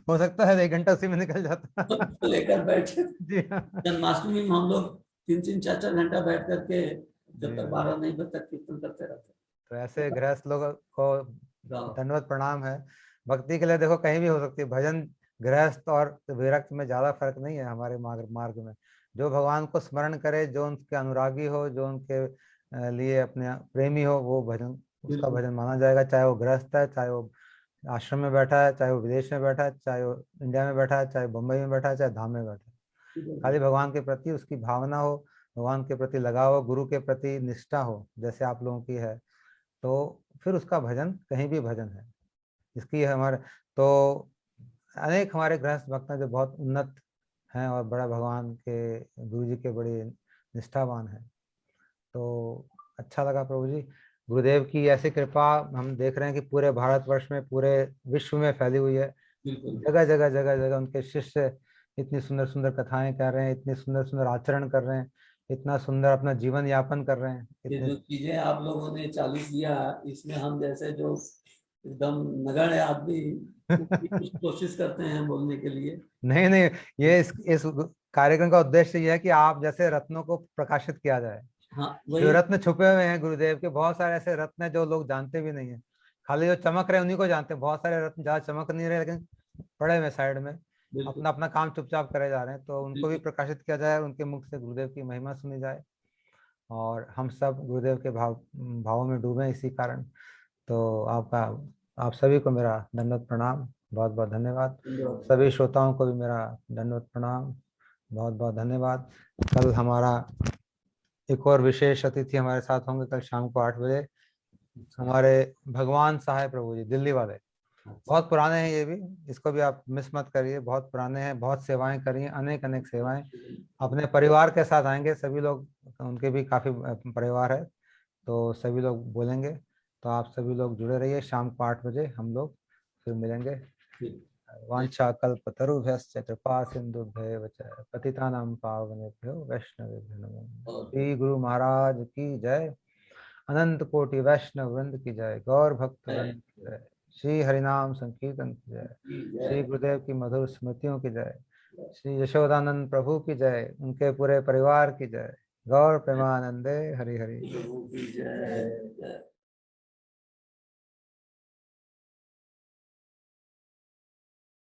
हो सकता है 1 घंटा उसी में निकल जाता। लेकर बैठे जी हाँ, जन्माष्टमी में हम लोग 3-3, 4-4 घंटा बैठ करके जब तक 12 नहीं बजे तक कीर्तन करते रहते। तो ऐसे गृहस्थ लोगों को दंडवत प्रणाम है। भक्ति के लिए देखो कहीं भी हो सकती है, भजन गृहस्थ और विरक्त में ज्यादा फर्क नहीं है हमारे मार्ग में। जो भगवान को स्मरण करे, जो उनके अनुरागी हो, जो उनके लिए अपने प्रेमी हो, वो भजन, उसका भजन माना जाएगा। चाहे वो गृहस्थ है, चाहे वो आश्रम में बैठा है, चाहे वो विदेश में बैठा है, चाहे वो इंडिया में बैठा है, चाहे बम्बई में बैठा है, चाहे धाम में बैठा है, खाली भगवान के प्रति उसकी भावना हो, भगवान के प्रति लगाव हो, गुरु के प्रति निष्ठा हो, जैसे आप लोगों की है, तो फिर उसका भजन कहीं भी भजन है। इसकी हमारे तो अनेक हमारे गृहस्थ भक्त हैं जो बहुत उन्नत हैं और बड़ा भगवान के, गुरु जी के बड़े निष्ठावान हैं। तो अच्छा लगा प्रभु जी, गुरुदेव की ऐसी कृपा हम देख रहे हैं कि पूरे भारतवर्ष में, पूरे विश्व में फैली हुई है। जगह जगह जगह जगह उनके शिष्य इतनी सुंदर सुंदर कथाएं कर रहे हैं, इतने सुंदर सुंदर आचरण कर रहे हैं, इतना सुंदर अपना जीवन यापन कर रहे हैं। ये जो चीजें आप लोगों ने चालू किया, इसमें हम जैसे जो एकदम नगण्य आदमी कुछ कोशिश करते हैं बोलने के लिए। नहीं नहीं, ये इस कार्यक्रम का उद्देश्य ये है कि आप जैसे रत्नों को प्रकाशित किया जाए। जो रत्न छुपे हुए हैं गुरुदेव के, बहुत सारे ऐसे रत्न हैं जो लोग जानते भी नहीं है, खाली जो चमक रहे हैं उन्हीं को जानते हैं। बहुत सारे रत्न ज्यादा चमक नहीं रहे, लेकिन पड़े हुए साइड में अपना अपना काम चुपचाप करे जा रहे हैं, तो उनको भी प्रकाशित किया जाए, उनके मुख से गुरुदेव की महिमा सुनी जाए, और हम सब गुरुदेव के भावों में डूबे इसी कारण। तो आप सभी को मेरा दंडवत प्रणाम। बहुत बहुत धन्यवाद। सभी श्रोताओं को भी मेरा दंडवत प्रणाम, बहुत बहुत धन्यवाद। कल हमारा एक और विशेष अतिथि हमारे साथ होंगे, कल शाम को 8 बजे हमारे भगवान सहाय प्रभु जी, दिल्ली वाले। बहुत पुराने हैं ये भी, इसको भी आप मिस मत करिए, बहुत पुराने हैं, बहुत सेवाएं करी हैं, अनेक अनेक सेवाएं। अपने परिवार के साथ आएंगे सभी लोग, उनके भी काफी परिवार है, तो सभी लोग बोलेंगे। तो आप सभी लोग जुड़े रहिए, शाम को 8 बजे हम लोग फिर मिलेंगे। वांछा कल्पतरुभ्यश्च कृपा सिंधुभ्यैव च पतितानां पावनेभ्यो वैष्णवेभ्यो नमः। श्री गुरु महाराज की जय, अनंत कोटि वैष्णव वृंद की जय, गौर भक्त वृंद की जय, श्री हरिनाम संकीर्तन की जय, श्री गुरुदेव की मधुर स्मृतियों की जय, श्री यशोदानंद प्रभु की जय, उनके पूरे परिवार की जय, गौर प्रेमानंदे हरि हरि।